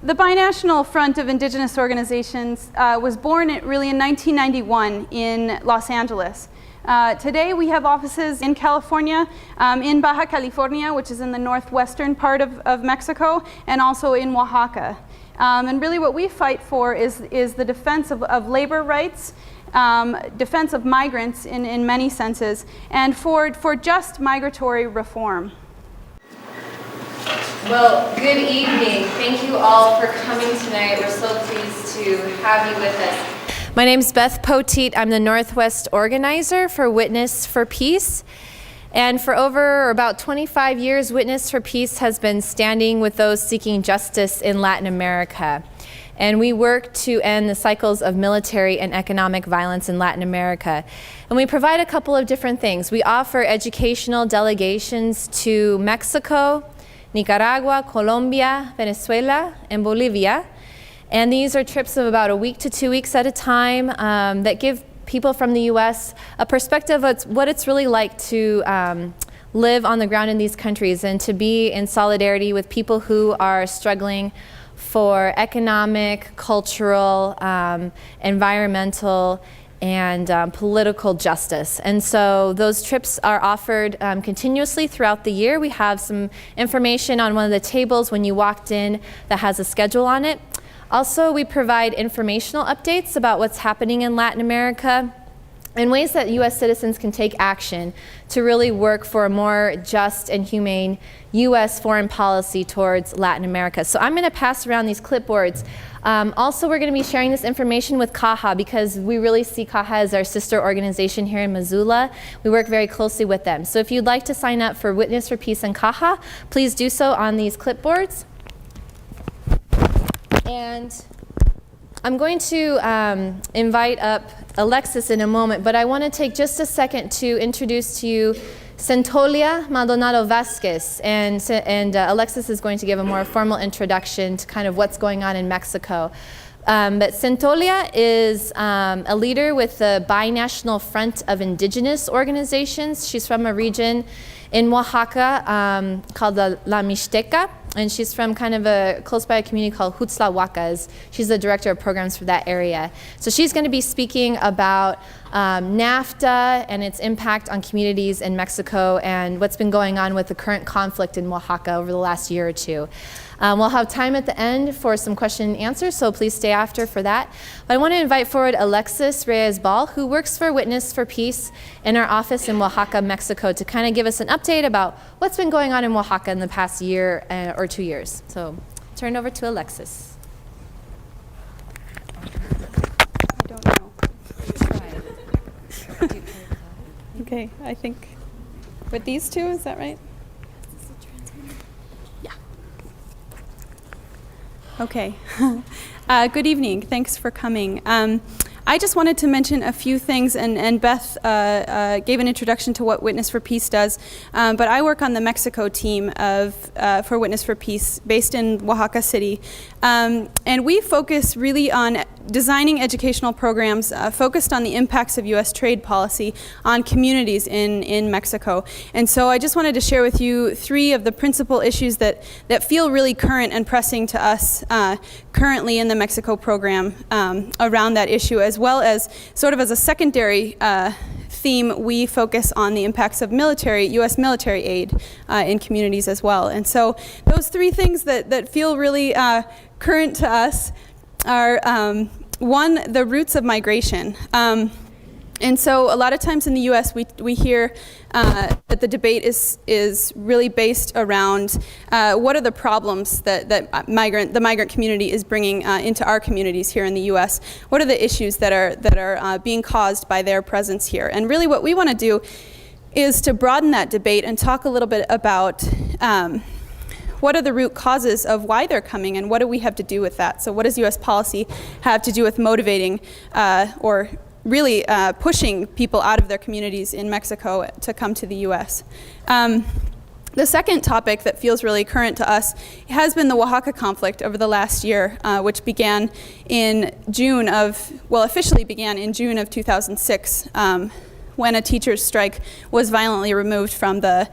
The Binational Front of Indigenous Organizations was born really in 1991 in Los Angeles. Today we have offices in California, in Baja California, which is in the northwestern part of Mexico, and also in Oaxaca. And really what we fight for is the defense of labor rights, defense of migrants in many senses, and for just migratory reform. Well, good evening. Thank you all for coming tonight. We're so pleased to have you with us. My name's Beth Poteet. I'm the Northwest organizer for Witness for Peace. And for over about 25 years, Witness for Peace has been standing with those seeking justice in Latin America. And we work to end the cycles of military and economic violence in Latin America. And we provide a couple of different things. We offer educational delegations to Mexico, Nicaragua, Colombia, Venezuela, and Bolivia. And these are trips of about a week to 2 weeks at a time that give people from the U.S. a perspective of what it's really like to live on the ground in these countries and to be in solidarity with people who are struggling for economic, cultural, environmental, and political justice. And so those trips are offered continuously throughout the year. We have some information on one of the tables when you walked in that has a schedule on it. Also, we provide informational updates about what's happening in Latin America and ways that U.S. citizens can take action to really work for a more just and humane U.S. foreign policy towards Latin America. So I'm going to pass around these clipboards. Also, we're going to be sharing this information with CAJA because we really see CAJA as our sister organization here in Missoula. We work very closely with them. So if you'd like to sign up for Witness for Peace and CAJA, please do so on these clipboards. And I'm going to invite up Alexis in a moment, but I want to take just a second to introduce to you Centolia Maldonado Vasquez, and Alexis is going to give a more formal introduction to kind of what's going on in Mexico. But Centolia is a leader with the Binational Front of Indigenous Organizations. She's from a region in Oaxaca called the La Mixteca, and she's from kind of a close by a community called Hutzlahuacas. She's the director of programs for that area. So she's going to be speaking about NAFTA and its impact on communities in Mexico and what's been going on with the current conflict in Oaxaca over the last year or two. We'll have time at the end for some question and answers, so please stay after for that. But I want to invite forward Alexis Reyes-Ball, who works for Witness for Peace in our office in Oaxaca, Mexico, to kind of give us an update about what's been going on in Oaxaca in the past year or 2 years. So turn over to Alexis. I don't know. Okay, I think with these two, is that right? Okay. Good evening. Thanks for coming. I just wanted to mention a few things, and Beth gave an introduction to what Witness for Peace does, but I work on the Mexico team for Witness for Peace based in Oaxaca City, and we focus really on designing educational programs focused on the impacts of U.S. trade policy on communities in Mexico. And so I just wanted to share with you 3 of the principal issues that feel really current and pressing to us currently in the Mexico program around that issue, as well as sort of as a secondary theme, we focus on the impacts of U.S. military aid in communities as well. And so those 3 things that feel really current to us are, one, the roots of migration. And so a lot of times in the U.S. we hear that the debate is really based around what are the problems that the migrant community is bringing into our communities here in the U.S. What are the issues that are being caused by their presence here? And really what we want to do is to broaden that debate and talk a little bit about what are the root causes of why they're coming and what do we have to do with that? So what does U.S. policy have to do with motivating or really pushing people out of their communities in Mexico to come to the U.S.? The second topic that feels really current to us has been the Oaxaca conflict over the last year, which began in officially began in June of 2006, when a teacher's strike was violently removed from the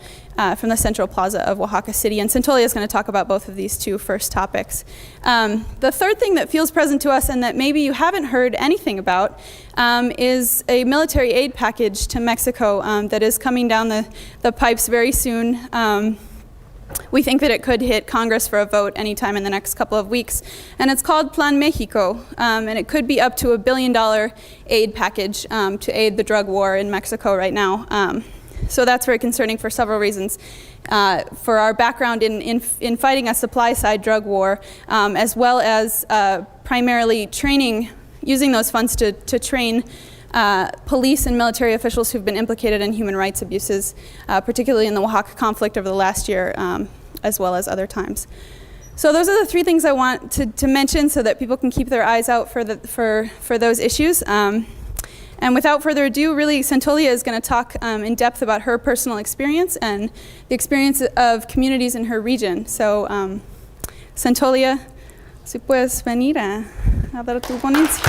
Central Plaza of Oaxaca City. And Centolia is going to talk about both of these two first topics. The third thing that feels present to us and that maybe you haven't heard anything about is a military aid package to Mexico that is coming down the pipes very soon. We think that it could hit Congress for a vote anytime in the next couple of weeks. And it's called Plan Mexico, and it could be up to $1 billion aid package to aid the drug war in Mexico right now. So that's very concerning for several reasons. For our background in fighting a supply-side drug war, as well as primarily using those funds to train police and military officials who've been implicated in human rights abuses, particularly in the Oaxaca conflict over the last year, as well as other times. So those are the three things I want to mention so that people can keep their eyes out for those issues. And without further ado, really, Centolia is going to talk in depth about her personal experience and the experience of communities in her region. So, Centolia, si puedes venir a dar tu ponencia.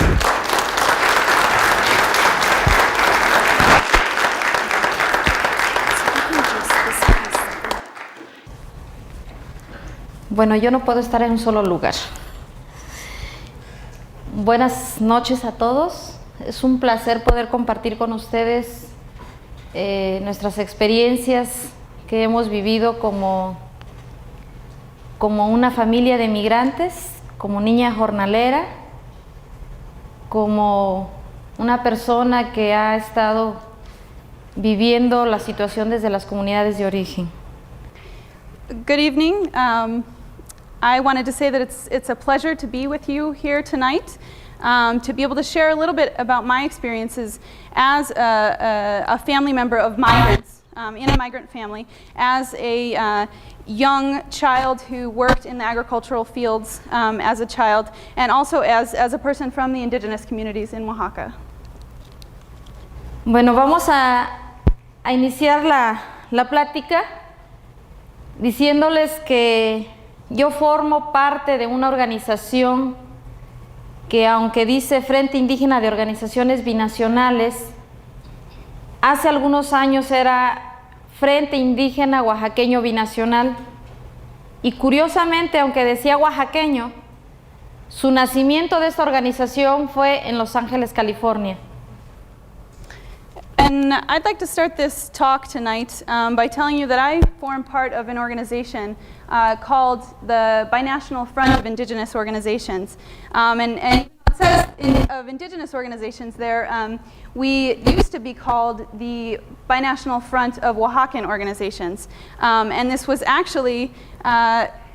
Bueno, yo no puedo estar en un solo lugar. Buenas noches a todos. Es un placer poder compartir con ustedes nuestras experiencias que hemos vivido como una familia de migrantes, como niña jornalera, como una persona que ha estado viviendo la situación desde las comunidades de origen. Good evening. I wanted to say that it's a pleasure to be with you here tonight, to be able to share a little bit about my experiences as a family member of migrants, in a migrant family, as a young child who worked in the agricultural fields as a child, and also as a person from the indigenous communities in Oaxaca. Bueno, vamos a iniciar la plática diciéndoles que yo formo parte de una organización que, aunque dice Frente Indígena de Organizaciones Binacionales, hace algunos años era Frente Indígena Oaxaqueño Binacional, y curiosamente, aunque decía oaxaqueño, su nacimiento de esta organización fue en Los Ángeles, California. And I'd like to start this talk tonight by telling you that I form part of an organization called the Binational Front of Indigenous Organizations. And it says of Indigenous organizations there, we used to be called the Binational Front of Oaxacan Organizations. And this was actually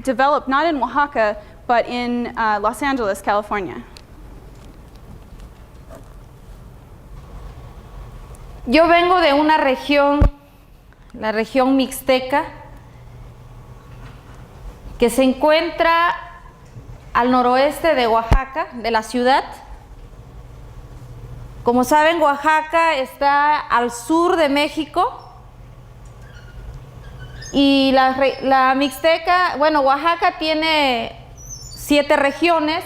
developed not in Oaxaca, but in Los Angeles, California. Yo vengo de una región, la región mixteca, que se encuentra al noroeste de Oaxaca, de la ciudad. Como saben, Oaxaca está al sur de México, y la mixteca, bueno, Oaxaca tiene 7 regiones,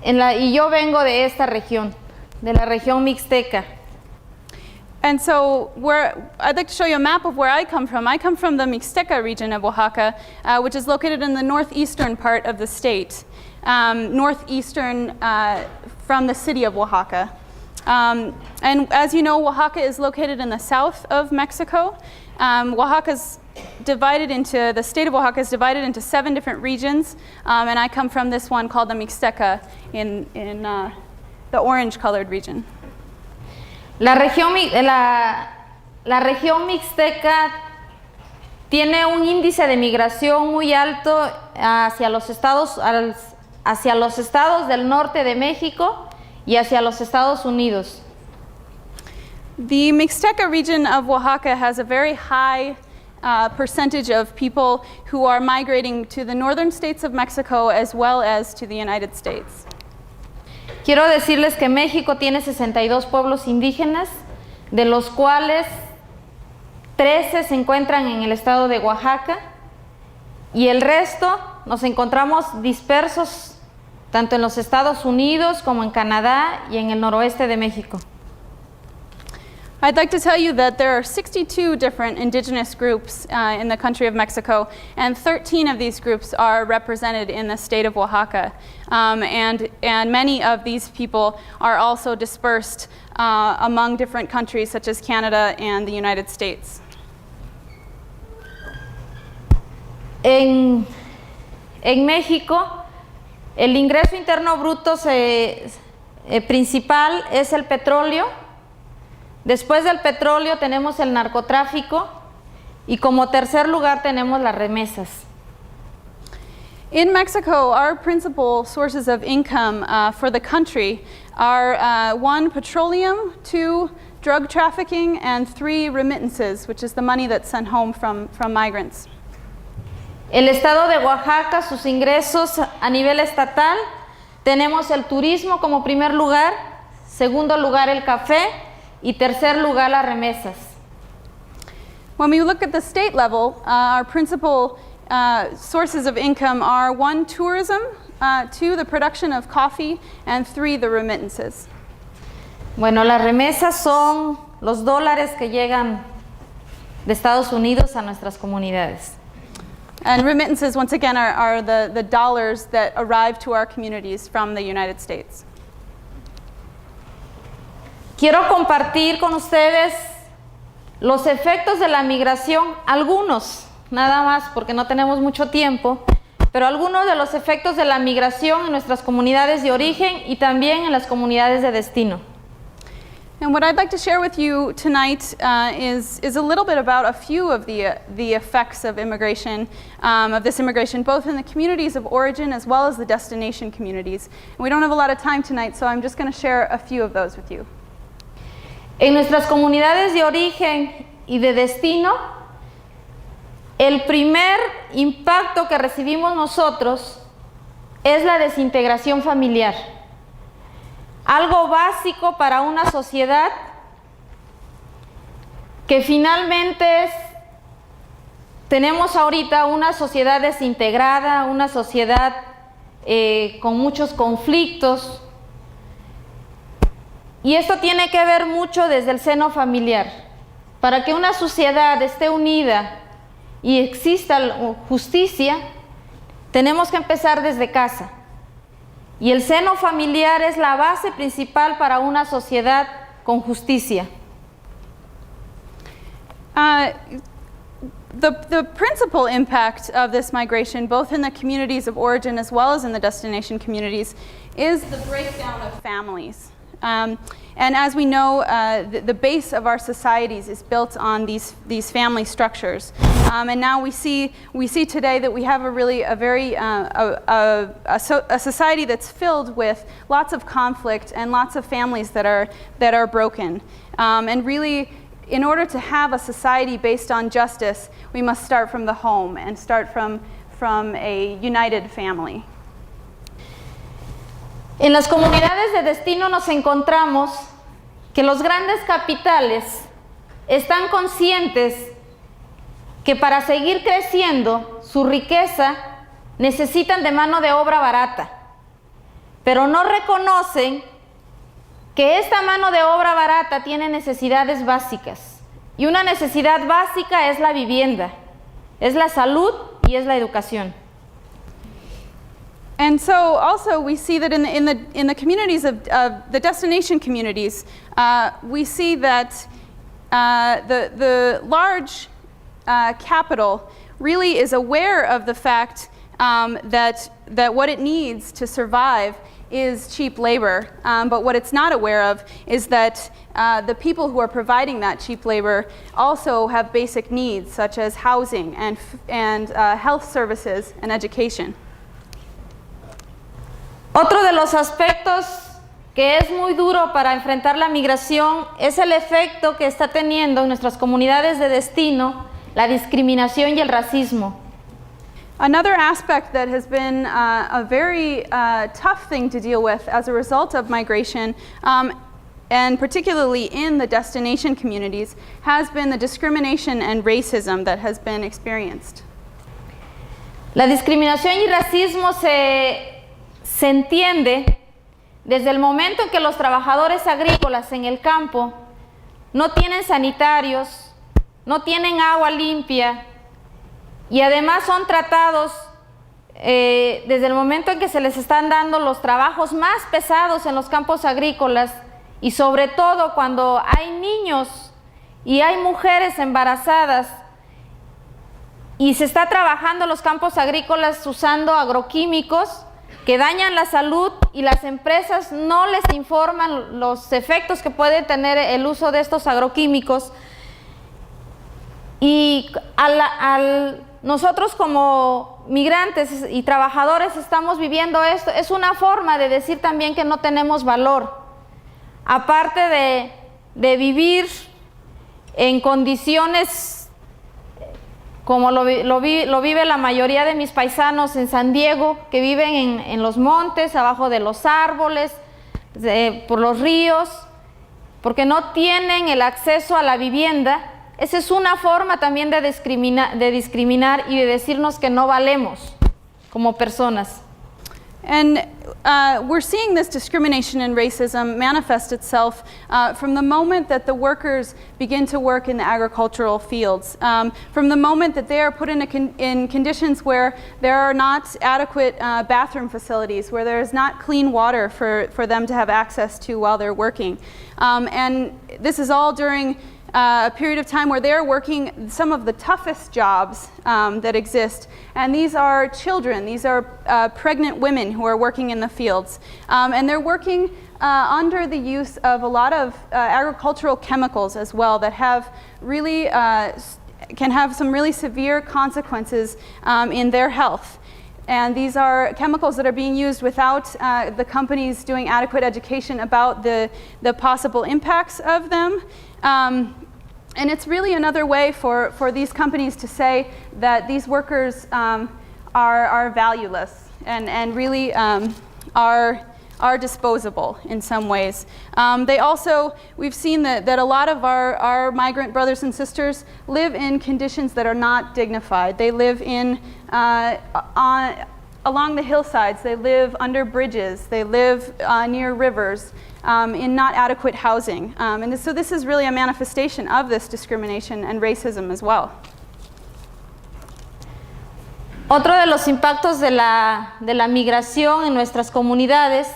y yo vengo de esta región, de la región mixteca. And so I'd like to show you a map of where I come from. I come from the Mixteca region of Oaxaca, which is located in the northeastern part of the state, northeastern from the city of Oaxaca. And as you know, Oaxaca is located in the south of Mexico. The state of Oaxaca is divided into 7 different regions, and I come from this one called the Mixteca in the orange-colored region. La región mixteca tiene un índice de migración muy alto hacia los estados del norte de México y hacia los Estados Unidos. The Mixteca region of Oaxaca has a very high percentage of people who are migrating to the northern states of Mexico as well as to the United States. Quiero decirles que México tiene 62 pueblos indígenas, de los cuales 13 se encuentran en el estado de Oaxaca, y el resto nos encontramos dispersos tanto en los Estados Unidos como en Canadá y en el noroeste de México. I'd like to tell you that there are 62 different indigenous groups in the country of Mexico, and 13 of these groups are represented in the state of Oaxaca. And many of these people are also dispersed among different countries such as Canada and the United States. En México, el ingreso interno bruto principal es el petróleo. Después del petróleo tenemos el narcotráfico y como tercer lugar tenemos las remesas. In Mexico, our principal sources of income for the country are 1, petroleum, 2, drug trafficking, and 3, remittances, which is the money that's sent home from migrants. El estado de Oaxaca, sus ingresos a nivel estatal, tenemos el turismo como primer lugar, segundo lugar el café y tercer lugar las remesas. When we look at the state level, our principal sources of income are 1, tourism, 2, the production of coffee, and 3, the remittances. Bueno, las remesas son los dólares que llegan de Estados Unidos a nuestras comunidades. And remittances, once again, are the dollars that arrive to our communities from the United States. Quiero compartir con ustedes los efectos de la migración, algunos, nada más porque no tenemos mucho tiempo, pero algunos de los efectos de la migración en nuestras comunidades de origen y también en las comunidades de destino. And what I'd like to share with you tonight is a little bit about a few of the effects of immigration, of this immigration, both in the communities of origin as well as the destination communities. And we don't have a lot of time tonight, so I'm just going to share a few of those with you. En nuestras comunidades de origen y de destino, el primer impacto que recibimos nosotros es la desintegración familiar. Algo básico para una sociedad que finalmente tenemos ahorita una sociedad desintegrada, una sociedad con muchos conflictos. Y esto tiene que ver mucho desde el seno familiar. Para que una sociedad esté unida y exista justicia, tenemos que empezar desde casa. Y el seno familiar es la base principal para una sociedad con justicia. The principal impact of this migration, both in the communities of origin as well as in the destination communities, is the breakdown of families. And as we know, the base of our societies is built on these family structures. And now we see today that we have a society that's filled with lots of conflict and lots of families that are broken. And really, in order to have a society based on justice, we must start from the home and start from a united family. En las comunidades de destino nos encontramos que los grandes capitales están conscientes que para seguir creciendo su riqueza necesitan de mano de obra barata, pero no reconocen que esta mano de obra barata tiene necesidades básicas. Y una necesidad básica es la vivienda, es la salud y es la educación. And so also we see that in the communities of the destination communities, we see that the large capital really is aware of the fact that what it needs to survive is cheap labor, but what it's not aware of is that the people who are providing that cheap labor also have basic needs such as housing and health services and education. Otro de los aspectos que es muy duro para enfrentar la migración es el efecto que está teniendo en nuestras comunidades de destino la discriminación y el racismo. Another aspect that has been a very tough thing to deal with as a result of migration, and particularly in the destination communities, has been the discrimination and racism that has been experienced. La discriminación y racismo se entiende desde el momento en que los trabajadores agrícolas en el campo no tienen sanitarios, no tienen agua limpia y además son tratados desde el momento en que se les están dando los trabajos más pesados en los campos agrícolas y sobre todo cuando hay niños y hay mujeres embarazadas y se está trabajando en los campos agrícolas usando agroquímicos que dañan la salud y las empresas no les informan los efectos que puede tener el uso de estos agroquímicos. Y nosotros como migrantes y trabajadores estamos viviendo esto. Es una forma de decir también que no tenemos valor. Aparte de vivir en condiciones como lo vive la mayoría de mis paisanos en San Diego, que viven en los montes, abajo de los árboles, por los ríos, porque no tienen el acceso a la vivienda. Esa es una forma también de discriminar y de decirnos que no valemos como personas. And we're seeing this discrimination and racism manifest itself from the moment that the workers begin to work in the agricultural fields, from the moment that they are put in conditions where there are not adequate bathroom facilities, where there is not clean water for them to have access to while they're working. And this is all during a period of time where they're working some of the toughest jobs that exist. And these are children, these are pregnant women who are working in the fields. And they're working under the use of a lot of agricultural chemicals as well that have really, can have some really severe consequences in their health. And these are chemicals that are being used without the companies doing adequate education about the possible impacts of them. And it's really another way for these companies to say that these workers are valueless and really are disposable in some ways. They also, we've seen that a lot of our migrant brothers and sisters live in conditions that are not dignified. They live in along the hillsides, they live under bridges, they live near rivers, in not adequate housing. And so this is really a manifestation of this discrimination and racism as well. Otro de los impactos de la migración en nuestras comunidades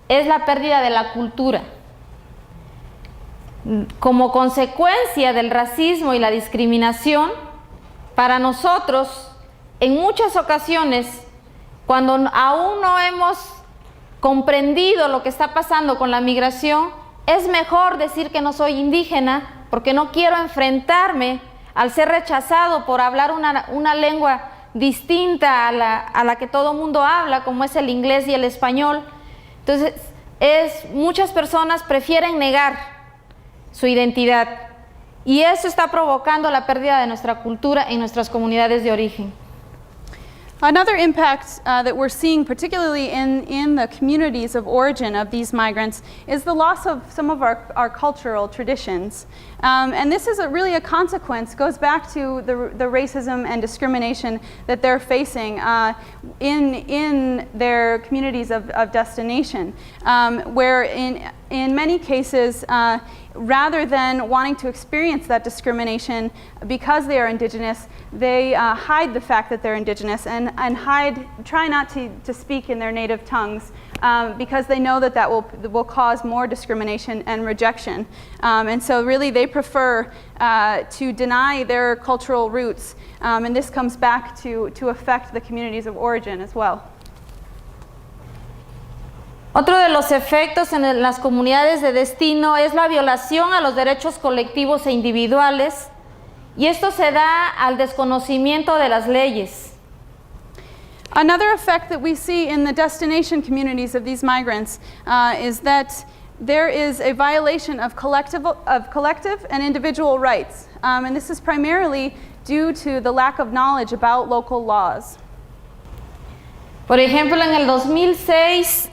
es la pérdida de la cultura. Como consecuencia del racismo y la discriminación, para nosotros, en muchas ocasiones, cuando aún no hemos comprendido lo que está pasando con la migración, es mejor decir que no soy indígena porque no quiero enfrentarme al ser rechazado por hablar una lengua distinta a la que todo mundo habla, como es el inglés y el español. Entonces, muchas personas prefieren negar su identidad y eso está provocando la pérdida de nuestra cultura en nuestras comunidades de origen. Another impact that we're seeing, particularly in the communities of origin of these migrants, is the loss of some of our cultural traditions. And this is really a consequence, goes back to the racism and discrimination that they're facing in their communities of destination, where in many cases, rather than wanting to experience that discrimination because they are indigenous, they hide the fact that they're indigenous and try not to speak in their native tongues because they know that will cause more discrimination and rejection. And so really they prefer to deny their cultural roots, and this comes back to affect the communities of origin as well. Otro de los efectos en las comunidades de destino es la violación a los derechos colectivos e individuales, y esto se da al desconocimiento de las leyes. Another effect that we see in the destination communities of these migrants is that there is a violation of collective and individual rights, and this is primarily due to the lack of knowledge about local laws. Por ejemplo, en el 2006,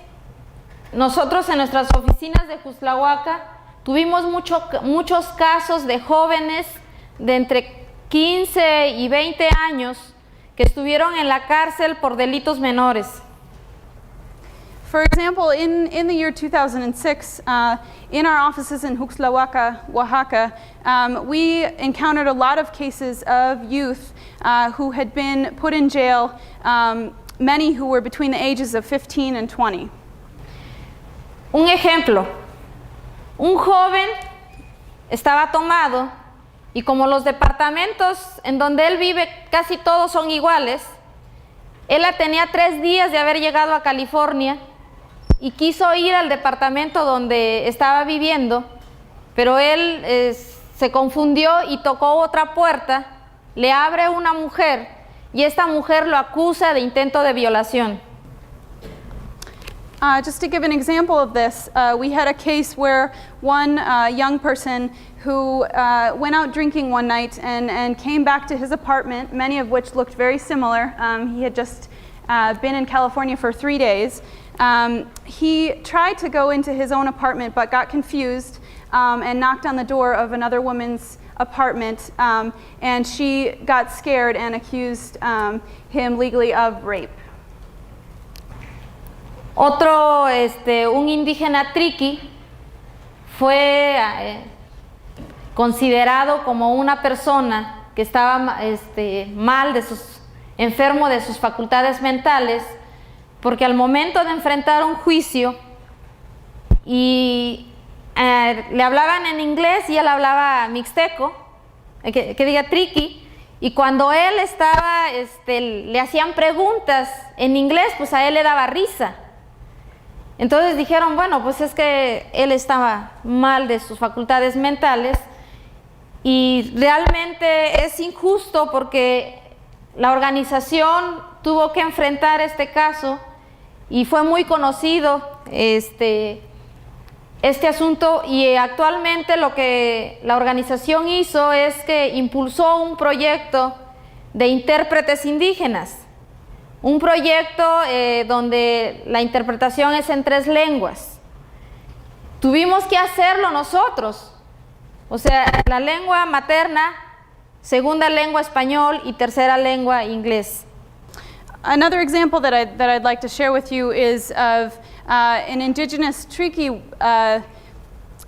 nosotros en nuestras oficinas de Cuxtlahuaca tuvimos muchos casos de jóvenes de entre 15 y 20 años que estuvieron en la cárcel por delitos menores. For example, in the year 2006, in our offices in Huxlahuaca, Oaxaca, we encountered a lot of cases of youth who had been put in jail, many who were between the ages of 15 and 20. Un ejemplo, un joven estaba tomado y como los departamentos en donde él vive casi todos son iguales, él tenía 3 días de haber llegado a California y quiso ir al departamento donde estaba viviendo, pero él se confundió y tocó otra puerta, le abre una mujer y esta mujer lo acusa de intento de violación. Just to give an example of this, we had a case where one young person who went out drinking one night and came back to his apartment, many of which looked very similar. He had just been in California for 3 days. He tried to go into his own apartment but got confused and knocked on the door of another woman's apartment, and she got scared and accused him legally of rape. Otro, un indígena triqui, fue considerado como una persona que estaba mal, enfermo de sus facultades mentales, porque al momento de enfrentar un juicio y le hablaban en inglés y él hablaba mixteco, que diga triqui, y cuando él estaba, le hacían preguntas en inglés, pues a él le daba risa. Entonces dijeron, bueno, pues es que él estaba mal de sus facultades mentales y realmente es injusto porque la organización tuvo que enfrentar este caso y fue muy conocido este asunto, y actualmente lo que la organización hizo es que impulsó un proyecto de intérpretes indígenas. Un proyecto donde la interpretación es en 3 lenguas. Tuvimos que hacerlo nosotros, o sea, la lengua materna, segunda lengua español y tercera lengua inglés. Another example that I'd like to share with you is of an indigenous Triqui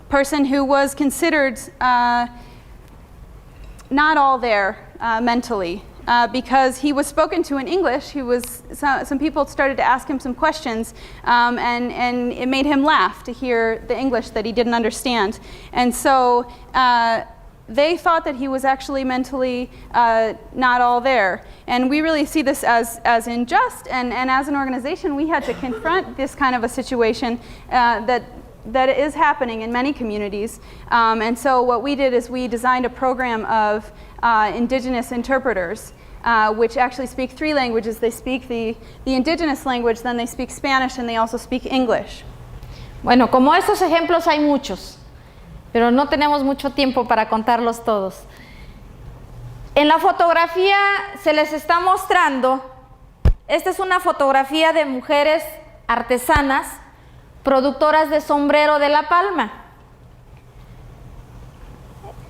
person who was considered not all there mentally. Because he was spoken to in English. Some people started to ask him some questions, and it made him laugh to hear the English that he didn't understand. And so they thought that he was actually mentally not all there. And we really see this as unjust, and as an organization we had to confront this kind of a situation that is happening in many communities. And so what we did is we designed a program of indigenous interpreters, which actually speak 3 languages. They speak the indigenous language, then they speak Spanish, and they also speak English. Bueno, como estos ejemplos hay muchos, pero no tenemos mucho tiempo para contarlos todos. En la fotografía se les está mostrando, esta es una fotografía de mujeres artesanas, productoras de sombrero de La Palma.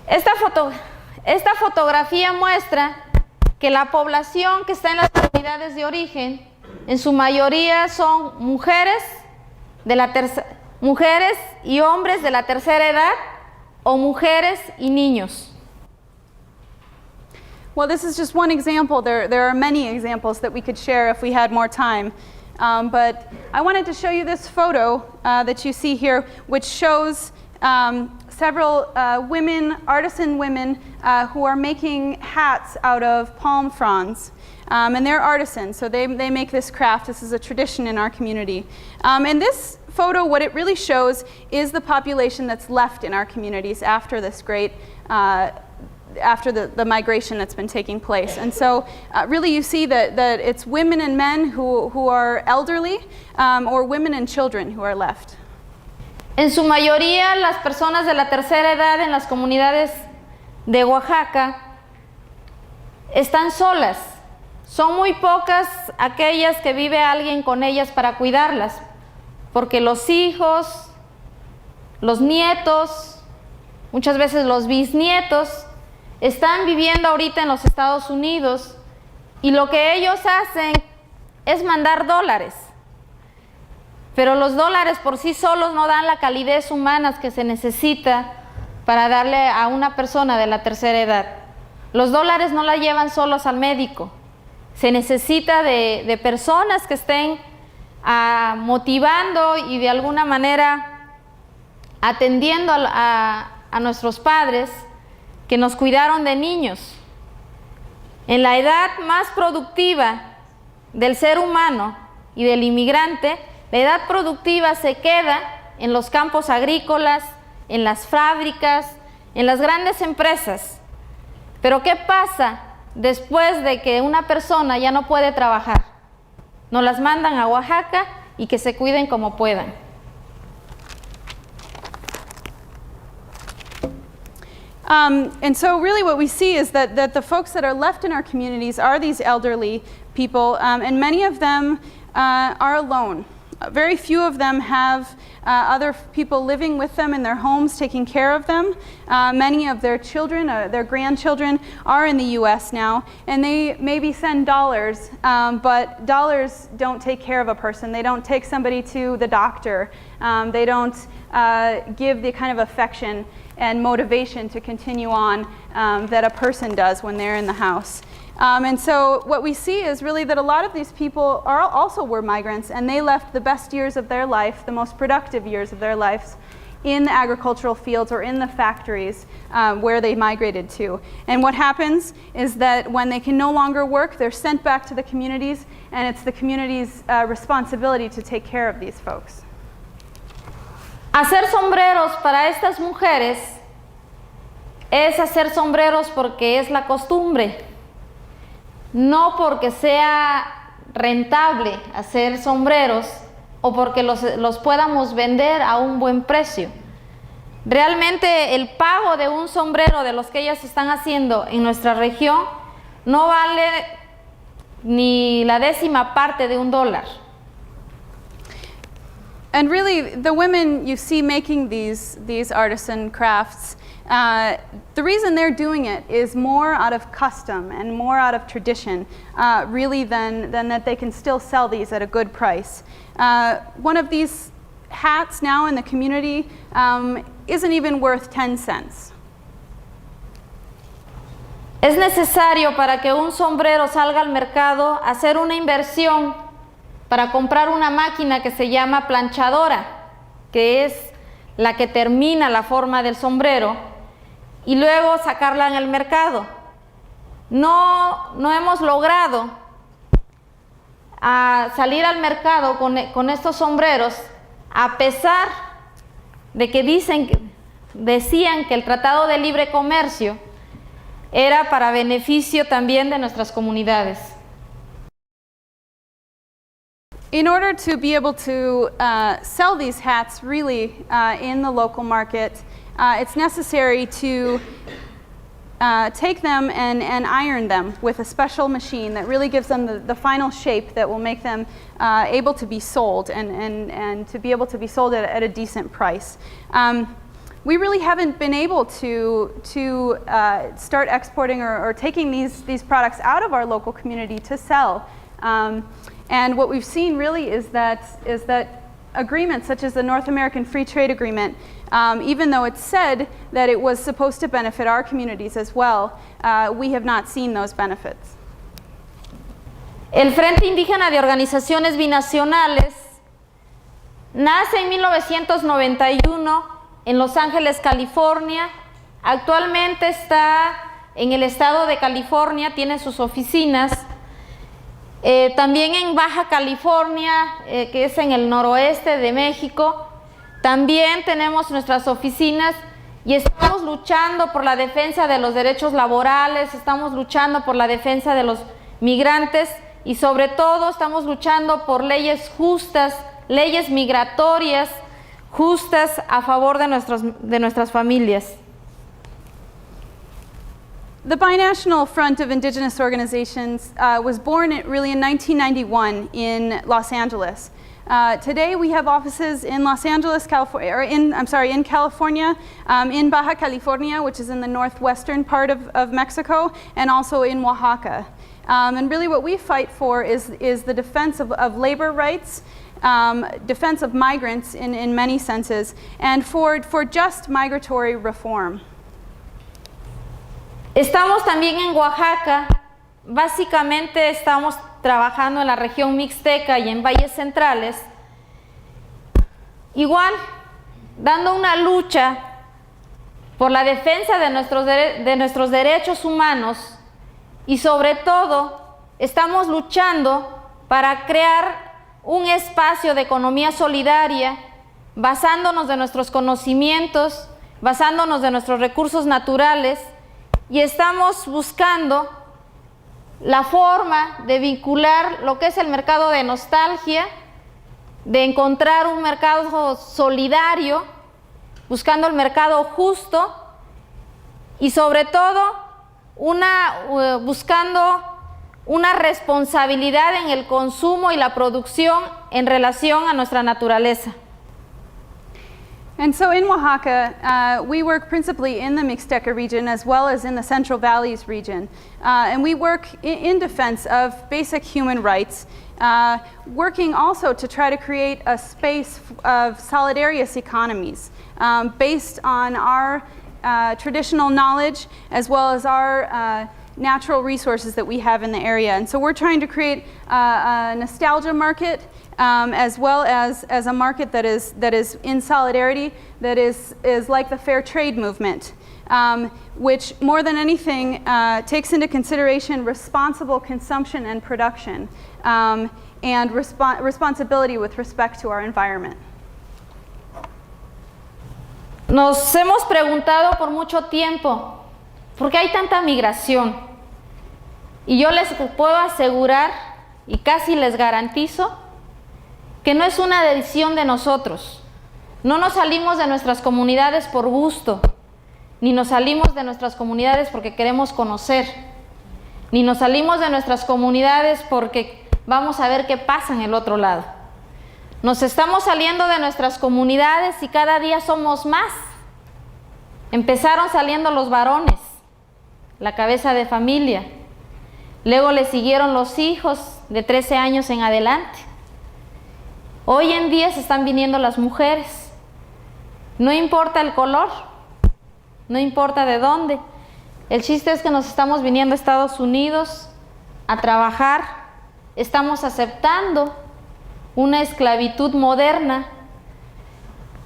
Esta fotografía muestra que la población que está en las comunidades de origen, en su mayoría son mujeres y hombres de la tercera edad, o mujeres y niños. Well, this is just one example. There are many examples that we could share if we had more time. But I wanted to show you this photo that you see here, which shows several artisan women who are making hats out of palm fronds. And they're artisans, so they make this craft. This is a tradition in our community. And this photo, what it really shows is the population that's left in our communities after this great after the migration that's been taking place. And so really you see that it's women and men who are elderly, or women and children who are left. En su mayoría las personas de la tercera edad en las comunidades de Oaxaca están solas. Son muy pocas aquellas que vive alguien con ellas para cuidarlas, porque los hijos, los nietos, muchas veces los bisnietos, están viviendo ahorita en los Estados Unidos, y lo que ellos hacen es mandar dólares. pero los dólares por sí solos no dan la calidez humana que se necesita para darle a una persona de la tercera edad. Los dólares no la llevan solos al médico. Se necesita de personas que estén motivando y de alguna manera atendiendo a nuestros padres que nos cuidaron de niños. En la edad más productiva del ser humano y del inmigrante, la edad productiva se queda en los campos agrícolas, en las fábricas, en las grandes empresas. Pero ¿qué pasa después de que una persona ya no puede trabajar? Nos las mandan a Oaxaca y que se cuiden como puedan. And so really what we see is that the folks that are left in our communities are these elderly people, and many of them are alone. Very few of them have other people living with them in their homes taking care of them. Many of their children, their grandchildren, are in the US now, and they maybe send dollars, but dollars don't take care of a person. They don't take somebody to the doctor. They don't give the kind of affection and motivation to continue on that a person does when they're in the house. And so what we see is really that a lot of these people also were migrants, and they left the best years of their life, the most productive years of their lives, in the agricultural fields or in the factories where they migrated to. And what happens is that when they can no longer work, they're sent back to the communities, and it's the community's responsibility to take care of these folks. Hacer sombreros para estas mujeres es hacer sombreros porque es la costumbre, no porque sea rentable hacer sombreros o porque los podamos vender a un buen precio. Realmente el pago de un sombrero de los que ellas están haciendo en nuestra región no vale ni la 10ª parte de $1. And really, the women you see making these artisan crafts, the reason they're doing it is more out of custom and more out of tradition, really than that they can still sell these at a good price. One of these hats now in the community isn't even worth 10 cents. Es necesario para que un sombrero salga al mercado hacer una inversión para comprar una máquina que se llama planchadora, que es la que termina la forma del sombrero, y luego sacarla en el mercado. No hemos logrado salir al mercado con estos sombreros, a pesar de que decían que el Tratado de Libre Comercio era para beneficio también de nuestras comunidades. In order to be able to sell these hats really in the local market, it's necessary to take them and iron them with a special machine that really gives them the final shape that will make them able to be sold and to be able to be sold at a decent price. We really haven't been able to start exporting or taking these products out of our local community to sell. And what we've seen really is that agreements such as the North American Free Trade Agreement, even though it's said that it was supposed to benefit our communities as well, we have not seen those benefits. El Frente Indígena de Organizaciones Binacionales nace en 1991 en Los Ángeles, California. Actualmente está en el estado de California, tiene sus oficinas. También en Baja California, que es en el noroeste de México, también tenemos nuestras oficinas y estamos luchando por la defensa de los derechos laborales, estamos luchando por la defensa de los migrantes y sobre todo estamos luchando por leyes justas, leyes migratorias justas a favor de nuestras familias. The Binational Front of Indigenous Organizations was born really in 1991 in Los Angeles. Today we have offices in Los Angeles, California, or in California, in Baja California, which is in the northwestern part of Mexico, and also in Oaxaca. And really what we fight for is the defense of labor rights defense of migrants in many senses, and for just migratory reform. Estamos también en Oaxaca, básicamente estamos trabajando en la región mixteca y en valles centrales, igual dando una lucha por la defensa de nuestros derechos humanos y sobre todo estamos luchando para crear un espacio de economía solidaria basándonos de nuestros conocimientos, basándonos de nuestros recursos naturales y estamos buscando la forma de vincular lo que es el mercado de nostalgia, de encontrar un mercado solidario, buscando el mercado justo y sobre todo buscando una responsabilidad en el consumo y la producción en relación a nuestra naturaleza. And so in Oaxaca, we work principally in the Mixteca region as well as in the Central Valleys region. And we work in defense of basic human rights, working also to try to create a space of solidarious economies based on our traditional knowledge as well as our natural resources that we have in the area. And so we're trying to create a nostalgia market as well as a market that is in solidarity, that is like the fair trade movement, which more than anything takes into consideration responsible consumption and production and responsibility with respect to our environment. Nos hemos preguntado por mucho tiempo, ¿por qué hay tanta migración? Y yo les puedo asegurar, y casi les garantizo, que no es una decisión de nosotros. No nos salimos de nuestras comunidades por gusto, ni nos salimos de nuestras comunidades porque queremos conocer, ni nos salimos de nuestras comunidades porque vamos a ver qué pasa en el otro lado. Nos estamos saliendo de nuestras comunidades y cada día somos más. Empezaron saliendo los varones, la cabeza de familia. Luego le siguieron los hijos de 13 años en adelante. Hoy en día se están viniendo las mujeres. No importa el color, no importa de dónde. El chiste es que nos estamos viniendo a Estados Unidos a trabajar. Estamos aceptando una esclavitud moderna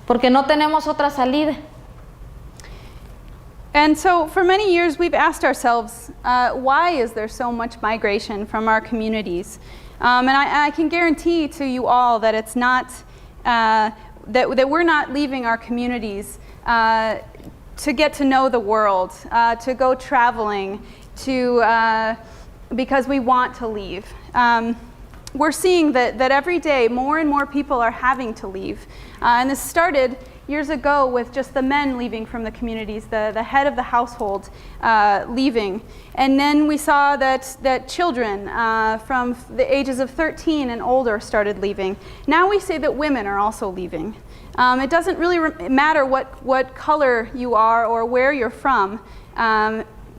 porque no tenemos otra salida. And so for many years we've asked ourselves, why is there so much migration from our communities? And I can guarantee to you all that it's not, that we're not leaving our communities to get to know the world, to go traveling, because we want to leave. We're seeing that every day more and more people are having to leave. And this started years ago with just the men leaving from the communities, the head of the household leaving. And then we saw that children from the ages of 13 and older started leaving. Now we say that women are also leaving. It doesn't really matter what color you are or where you're from.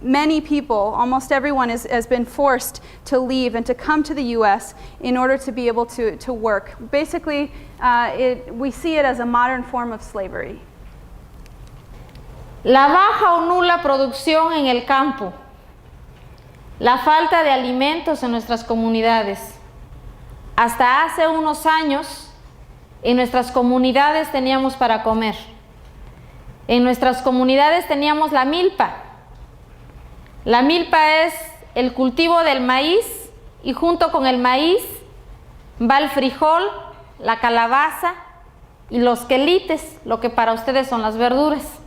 Many people, almost everyone has been forced to leave and to come to the U.S. in order to be able to work. Basically, we see it as a modern form of slavery. La baja o nula producción en el campo, la falta de alimentos en nuestras comunidades. Hasta hace unos años, en nuestras comunidades teníamos para comer. En nuestras comunidades teníamos la milpa. La milpa es el cultivo del maíz y junto con el maíz va el frijol, la calabaza y los quelites, lo que para ustedes son las verduras.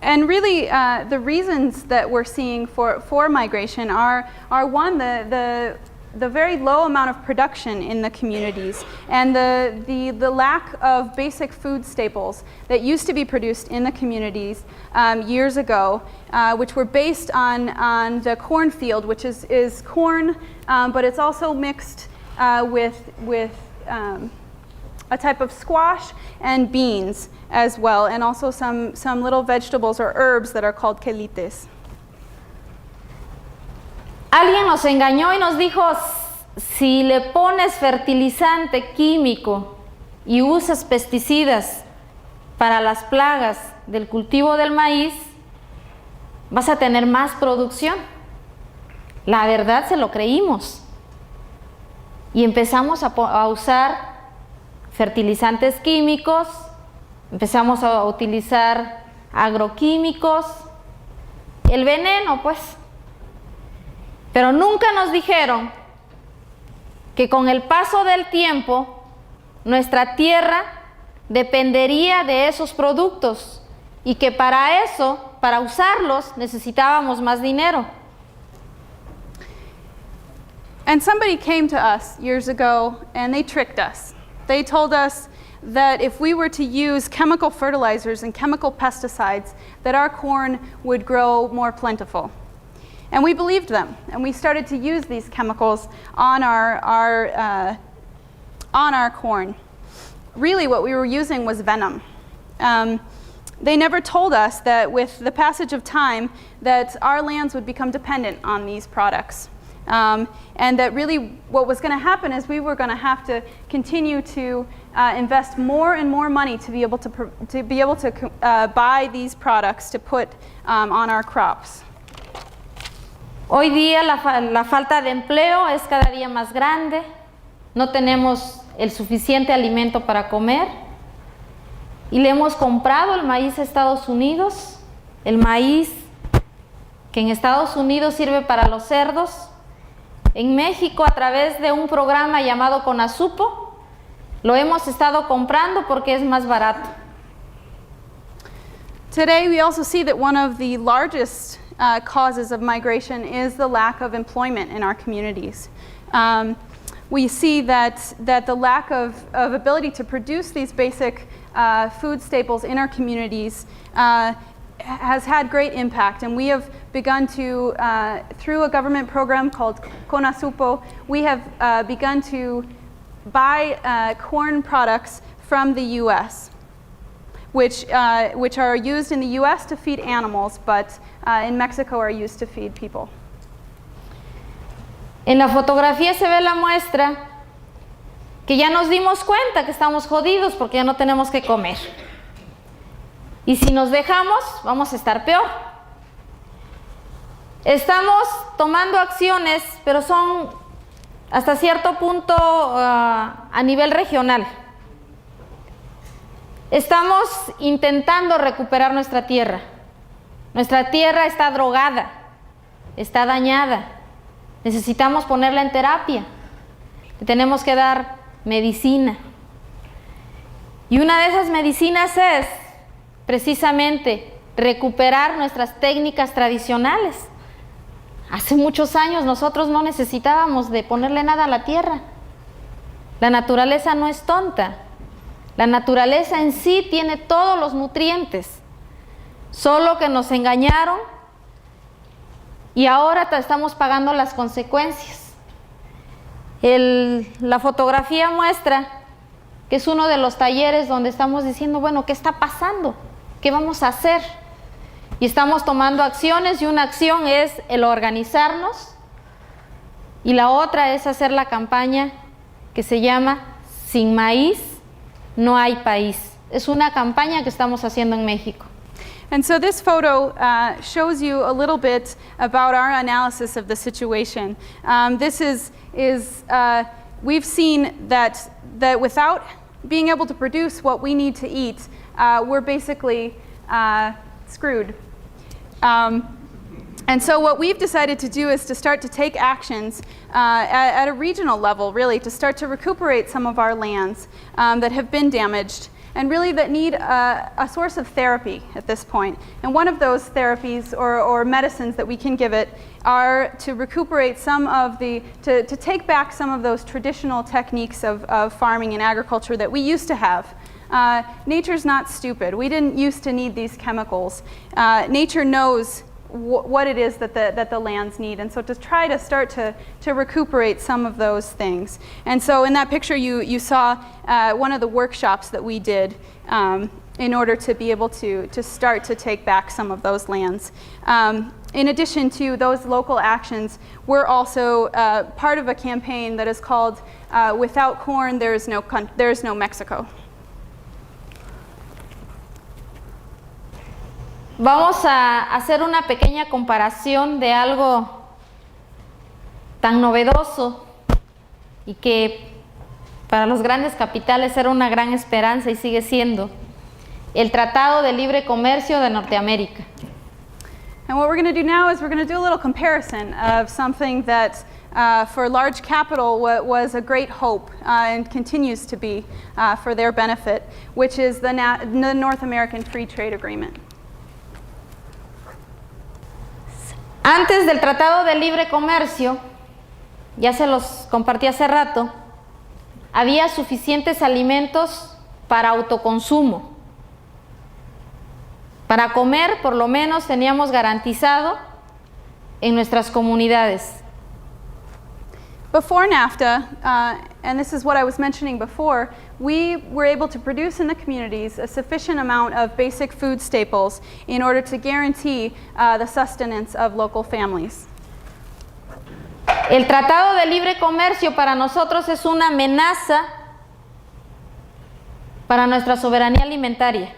And really, the reasons that we're seeing for migration are one, the very low amount of production in the communities and the lack of basic food staples that used to be produced in the communities years ago, which were based on the cornfield, which is corn, but it's also mixed with a type of squash and beans as well, and also some little vegetables or herbs that are called quelites. Alguien nos engañó y nos dijo, si le pones fertilizante químico y usas pesticidas para las plagas del cultivo del maíz, vas a tener más producción. La verdad, se lo creímos. Y empezamos a usar fertilizantes químicos, empezamos a utilizar agroquímicos, el veneno, pues. Pero nunca nos dijeron que con el paso del tiempo nuestra tierra dependería de esos productos y que para eso, para usarlos, necesitábamos más dinero. And somebody came to us years ago and they tricked us. They told us that if we were to use chemical fertilizers and chemical pesticides, that our corn would grow more plentiful. And we believed them, and we started to use these chemicals on our corn. Really, what we were using was venom. They never told us that with the passage of time, that our lands would become dependent on these products. And that really what was going to happen is we were going to have to continue to invest more and more money to be able to buy these products to put on our crops. Hoy día la falta de empleo es cada día más grande, no tenemos el suficiente alimento para comer y le hemos comprado el maíz a Estados Unidos, el maíz que en Estados Unidos sirve para los cerdos. En México, a través de un programa llamado Conasupo, lo hemos estado comprando porque es más barato. Today, we also see that one of the largest causes of migration is the lack of employment in our communities. We see that the lack of ability to produce these basic food staples in our communities has had great impact, and we have begun to, through a government program called Conasupo, we have begun to buy corn products from the U.S., which are used in the U.S. to feed animals, but in Mexico are used to feed people. En la fotografía se ve la muestra que ya nos dimos cuenta que estamos jodidos porque ya no tenemos que comer. Y si nos dejamos, vamos a estar peor. Estamos tomando acciones, pero son hasta cierto punto a nivel regional. Estamos intentando recuperar nuestra tierra. Nuestra tierra está drogada, está dañada. Necesitamos ponerla en terapia. Le tenemos que dar medicina. Y una de esas medicinas es precisamente recuperar nuestras técnicas tradicionales. Hace muchos años nosotros no necesitábamos de ponerle nada a la tierra. La naturaleza no es tonta. La naturaleza en sí tiene todos los nutrientes, solo que nos engañaron y ahora estamos pagando las consecuencias. La fotografía muestra que es uno de los talleres donde estamos diciendo, bueno, ¿qué está pasando? ¿Qué vamos a hacer? Y estamos tomando acciones, y una acción es el organizarnos y la otra es hacer la campaña que se llama Sin Maíz No Hay País. Es una campaña que estamos haciendo en México. And so this photo shows you a little bit about our analysis of the situation. We've seen that without being able to produce what we need to eat, we're basically screwed. And so what we've decided to do is to start to take actions at a regional level, really, to start to recuperate some of our lands that have been damaged and really that need a source of therapy at this point. And one of those therapies or medicines that we can give it are to recuperate some of to take back some of those traditional techniques of farming and agriculture that we used to have. Nature's not stupid. We didn't used to need these chemicals. Nature knows what it is that the lands need, and so to try to start to recuperate some of those things. And so in that picture you saw one of the workshops that we did in order to be able to start to take back some of those lands. In addition to those local actions, we're also part of a campaign that is called Without Corn, there is no Mexico. Vamos a hacer una pequeña comparación de algo tan novedoso y que para los grandes capitales era una gran esperanza y sigue siendo el Tratado de Libre Comercio de Norteamérica. And what we're going to do now is we're going to do a little comparison of something that for large capital was a great hope and continues to be for their benefit, which is the North American Free Trade Agreement. Antes del Tratado de Libre Comercio, ya se los compartí hace rato, había suficientes alimentos para autoconsumo. Para comer, por lo menos, teníamos garantizado en nuestras comunidades. Before NAFTA, and this is what I was mentioning before, we were able to produce in the communities a sufficient amount of basic food staples in order to guarantee the sustenance of local families. El Tratado de Libre Comercio para nosotros es una amenaza para nuestra soberanía alimentaria.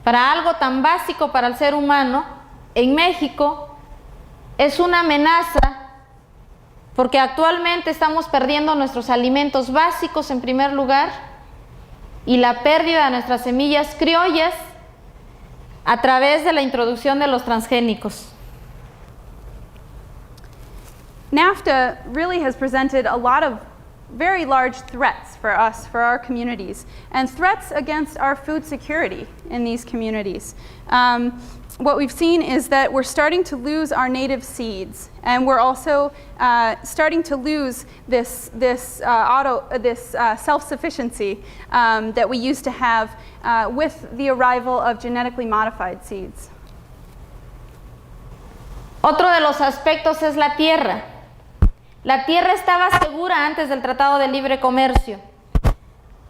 Para algo tan básico para el ser humano, en México es una amenaza porque actualmente estamos perdiendo nuestros alimentos básicos en primer lugar y la pérdida de nuestras semillas criollas a través de la introducción de los transgénicos. NAFTA really has presented a lot of very large threats for us, for our communities, and threats against our food security in these communities. What we've seen is that we're starting to lose our native seeds, and we're also starting to lose this self-sufficiency that we used to have with the arrival of genetically modified seeds. Otro de los aspectos es la tierra. La tierra estaba segura antes del Tratado de Libre Comercio,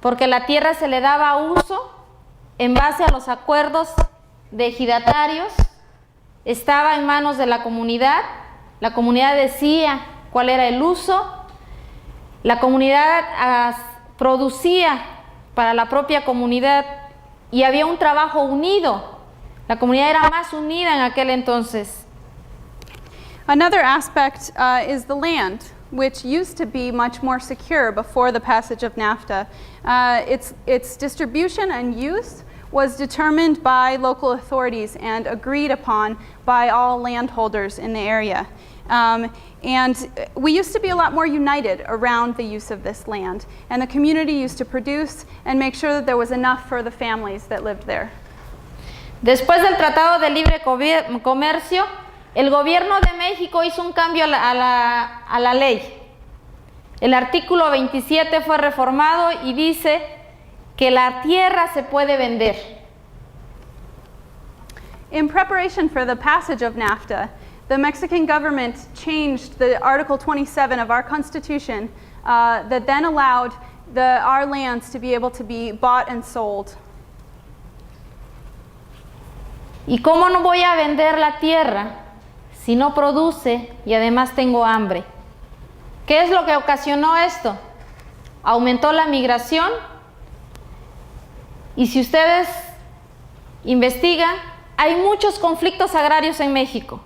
porque la tierra se le daba uso en base a los acuerdos de ejidatarios, estaba en manos de la comunidad decía cuál era el uso, la comunidad producía para la propia comunidad y había un trabajo unido, la comunidad era más unida en aquel entonces. Another aspect is the land, which used to be much more secure before the passage of NAFTA. Its distribution and use was determined by local authorities and agreed upon by all landholders in the area. And we used to be a lot more united around the use of this land, and the community used to produce and make sure that there was enough for the families that lived there. Después del Tratado de Libre Comercio, el gobierno de México hizo un cambio a la ley. El artículo 27 fue reformado y dice que la tierra se puede vender. In preparation for the passage of NAFTA, the Mexican government changed the Article 27 of our Constitution that then allowed our lands to be able to be bought and sold. ¿Y cómo no voy a vender la tierra si no produce y además tengo hambre? ¿Qué es lo que ocasionó esto? Aumentó la migración y si ustedes investigan, hay muchos conflictos agrarios en México.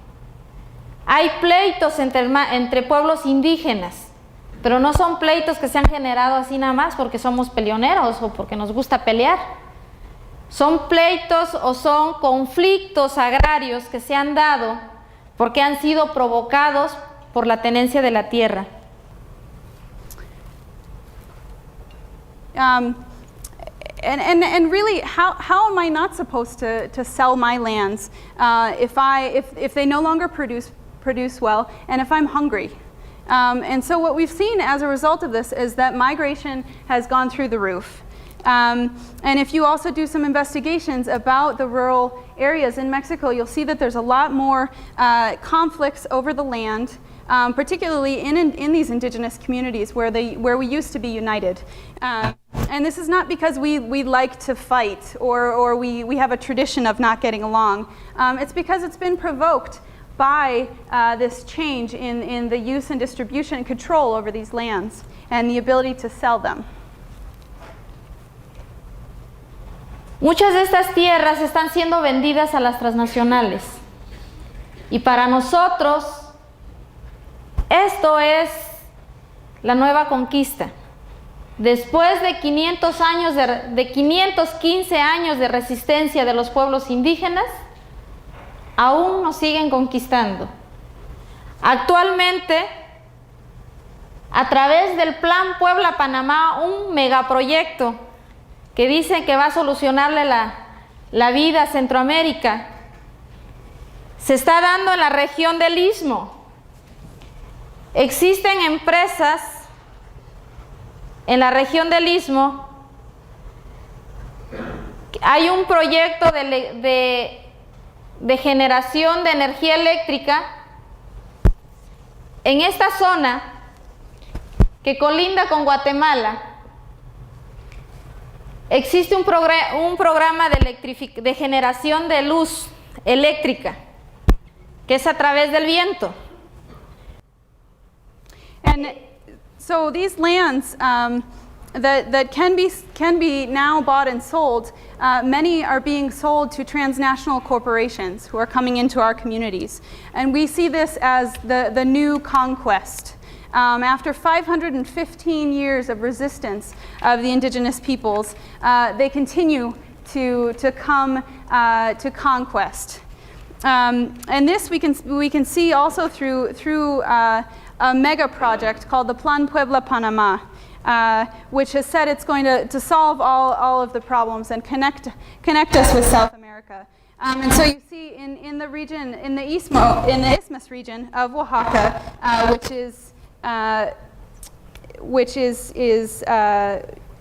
Hay pleitos entre pueblos indígenas, pero no son pleitos que se han generado así nada más porque somos peleoneros o porque nos gusta pelear. Son pleitos o son conflictos agrarios que se han dado porque han sido provocados por la tenencia de la tierra. And really, how am I not supposed to sell my lands if they no longer produce well, and if I'm hungry? And so what we've seen as a result of this is that migration has gone through the roof. And if you also do some investigations about the rural areas in Mexico, you'll see that there's a lot more conflicts over the land, particularly in these indigenous communities where we used to be united. And this is not because we like to fight or we have a tradition of not getting along. It's because it's been provoked by this change in the use and distribution and control over these lands and the ability to sell them. Muchas de estas tierras están siendo vendidas a las transnacionales. Y para nosotros, esto es la nueva conquista. Después de 515 años de resistencia de los pueblos indígenas, aún nos siguen conquistando. Actualmente, a través del Plan Puebla-Panamá, un megaproyecto que dicen que va a solucionarle la vida a Centroamérica, se está dando en la región del Istmo. Existen empresas en la región del Istmo. Hay un proyecto de generación de energía eléctrica en esta zona que colinda con Guatemala. Existe un programa de generación de luz eléctrica que es a través del viento. And so these lands that can be now bought and sold, many are being sold to transnational corporations who are coming into our communities. And we see this as the new conquest. After 515 years of resistance of the indigenous peoples, they continue to come to conquest. And this we can see also through a mega project called the Plan Puebla-Panamá, which has said it's going to solve all of the problems and connect us with South America. And so you see in the region, in the Isthmus region of Oaxaca, which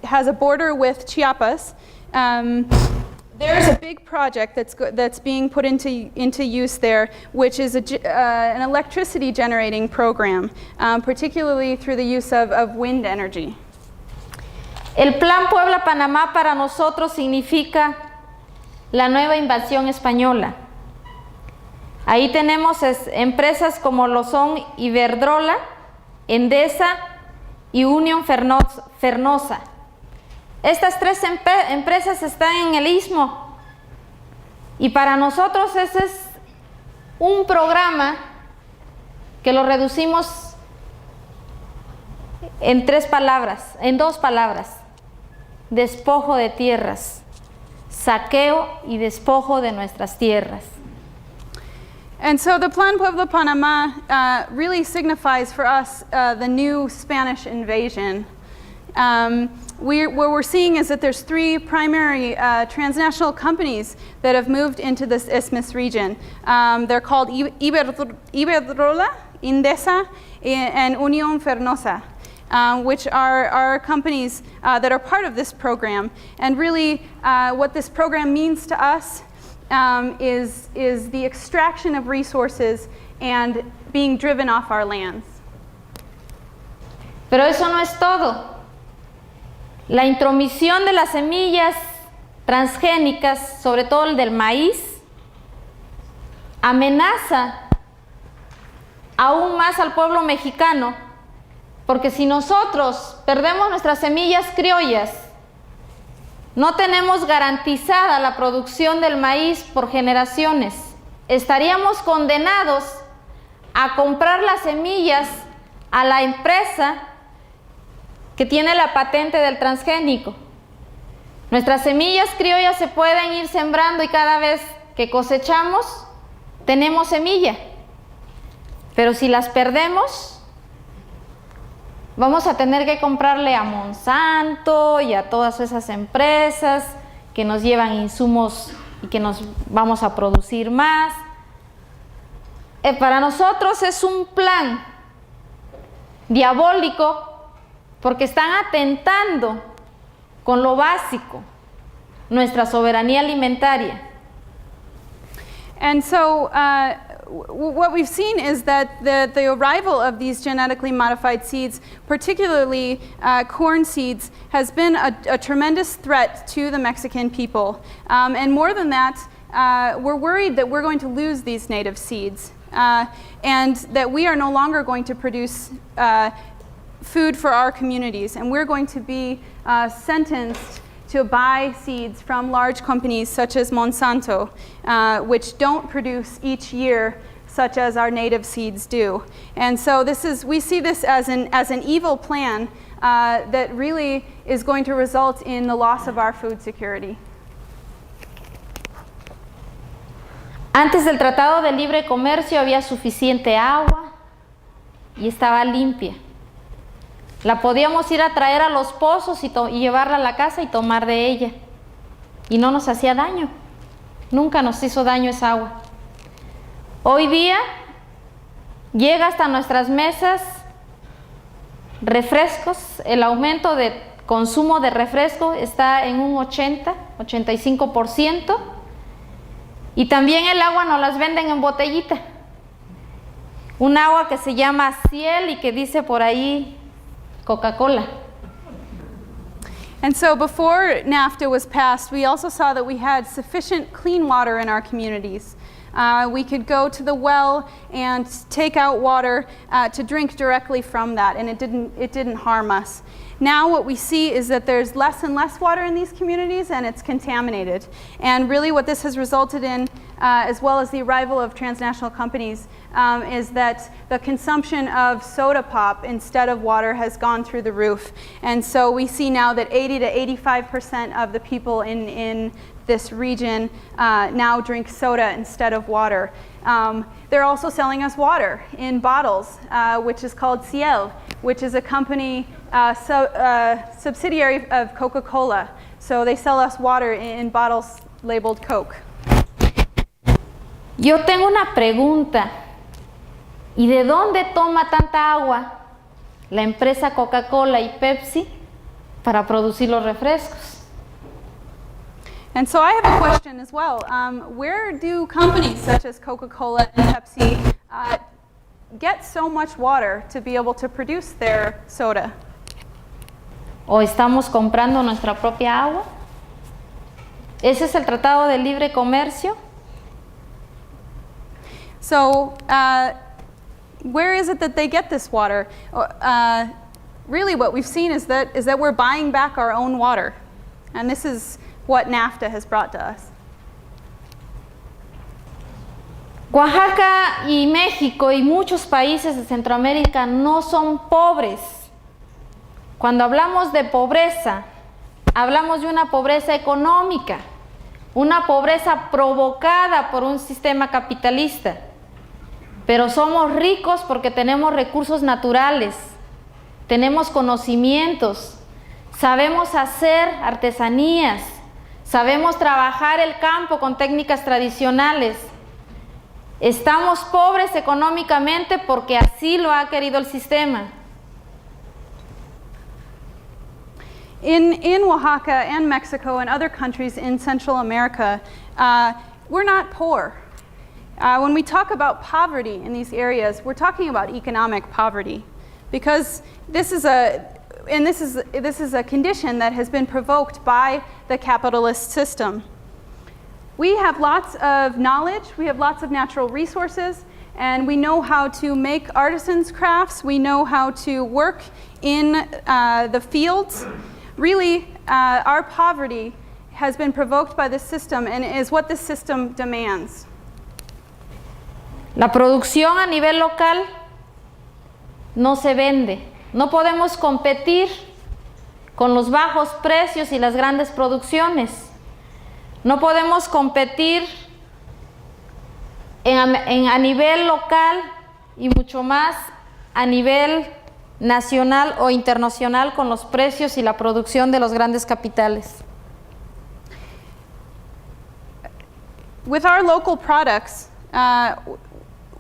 has a border with Chiapas. There's a big project that's being put into use there, which is an electricity generating program, particularly through the use of wind energy. El Plan Puebla-Panamá para nosotros significa la nueva invasión española. Ahí tenemos empresas como lo son Iberdrola, Endesa y Unión Fenosa. Estas tres empresas están en el Istmo y para nosotros ese es un programa que lo reducimos en dos palabras: despojo de tierras, saqueo y despojo de nuestras tierras. And so the Plan Puebla-Panamá really signifies for us the new Spanish invasion. What we're seeing is that there's three primary transnational companies that have moved into this Isthmus region. They're called Iberdrola, Endesa, and Unión Fenosa, which are companies that are part of this program. And really what this program means to us is the extraction of resources and being driven off our lands. Pero eso no es todo. La intromisión de las semillas transgénicas, sobre todo el del maíz, amenaza aún más al pueblo mexicano, porque si nosotros perdemos nuestras semillas criollas, no tenemos garantizada la producción del maíz por generaciones. Estaríamos condenados a comprar las semillas a la empresa que tiene la patente del transgénico. Nuestras semillas criollas se pueden ir sembrando y cada vez que cosechamos tenemos semilla. Pero si las perdemos, vamos a tener que comprarle a Monsanto y a todas esas empresas que nos llevan insumos y que nos vamos a producir más. Para nosotros es un plan diabólico porque están atentando con lo básico, nuestra soberanía alimentaria. And so what we've seen is that the arrival of these genetically modified seeds, particularly corn seeds, has been a tremendous threat to the Mexican people. And more than that, we're worried that we're going to lose these native seeds and that we are no longer going to produce food for our communities, and we're going to be sentenced to buy seeds from large companies such as Monsanto, which don't produce each year such as our native seeds do. And so we see this as an evil plan that really is going to result in the loss of our food security. Antes del Tratado de Libre Comercio había suficiente agua y estaba limpia. La podíamos ir a traer a los pozos y llevarla a la casa y tomar de ella. Y no nos hacía daño. Nunca nos hizo daño esa agua. Hoy día llega hasta nuestras mesas refrescos. El aumento de consumo de refresco está en un 85%. Y también el agua nos las venden en botellita. Un agua que se llama Ciel y que dice por ahí Coca-Cola. And so before NAFTA was passed, we also saw that we had sufficient clean water in our communities. We could go to the well and take out water to drink directly from that, and it didn't harm us. Now what we see is that there's less and less water in these communities, and it's contaminated. And really what this has resulted in, as well as the arrival of transnational companies, is that the consumption of soda pop instead of water has gone through the roof. And so we see now that 80 to 85% of the people in this region now drink soda instead of water. They're also selling us water in bottles, which is called Ciel, which is a company subsidiary of Coca-Cola. So they sell us water in bottles labeled Coke. Yo tengo una pregunta. ¿Y de dónde toma tanta agua la empresa Coca-Cola y Pepsi para producir los refrescos? And so I have a question as well. Where do companies such as Coca-Cola and Pepsi get so much water to be able to produce their soda? ¿O estamos comprando nuestra propia agua? ¿Ese es el Tratado de Libre Comercio? So where is it that they get this water? Really what we've seen is that we're buying back our own water. And this is what NAFTA has brought to us. Oaxaca y México y muchos países de Centroamérica no son pobres. Cuando hablamos de pobreza, hablamos de una pobreza económica, una pobreza provocada por un sistema capitalista. Pero somos ricos porque tenemos recursos naturales, tenemos conocimientos, sabemos hacer artesanías, sabemos trabajar el campo con técnicas tradicionales. Estamos pobres económicamente porque así lo ha querido el sistema. In Oaxaca and Mexico and other countries in Central America, we're not poor. When we talk about poverty in these areas, we're talking about economic poverty, because this is a condition that has been provoked by the capitalist system. We have lots of knowledge, we have lots of natural resources, and we know how to make artisans' crafts, we know how to work in the fields. Really, our poverty has been provoked by this system and is what this system demands. La producción a nivel local no se vende. No podemos competir con los bajos precios y las grandes producciones. No podemos competir a nivel local y mucho más a nivel nacional o internacional con los precios y la producción de los grandes capitales. With our local products,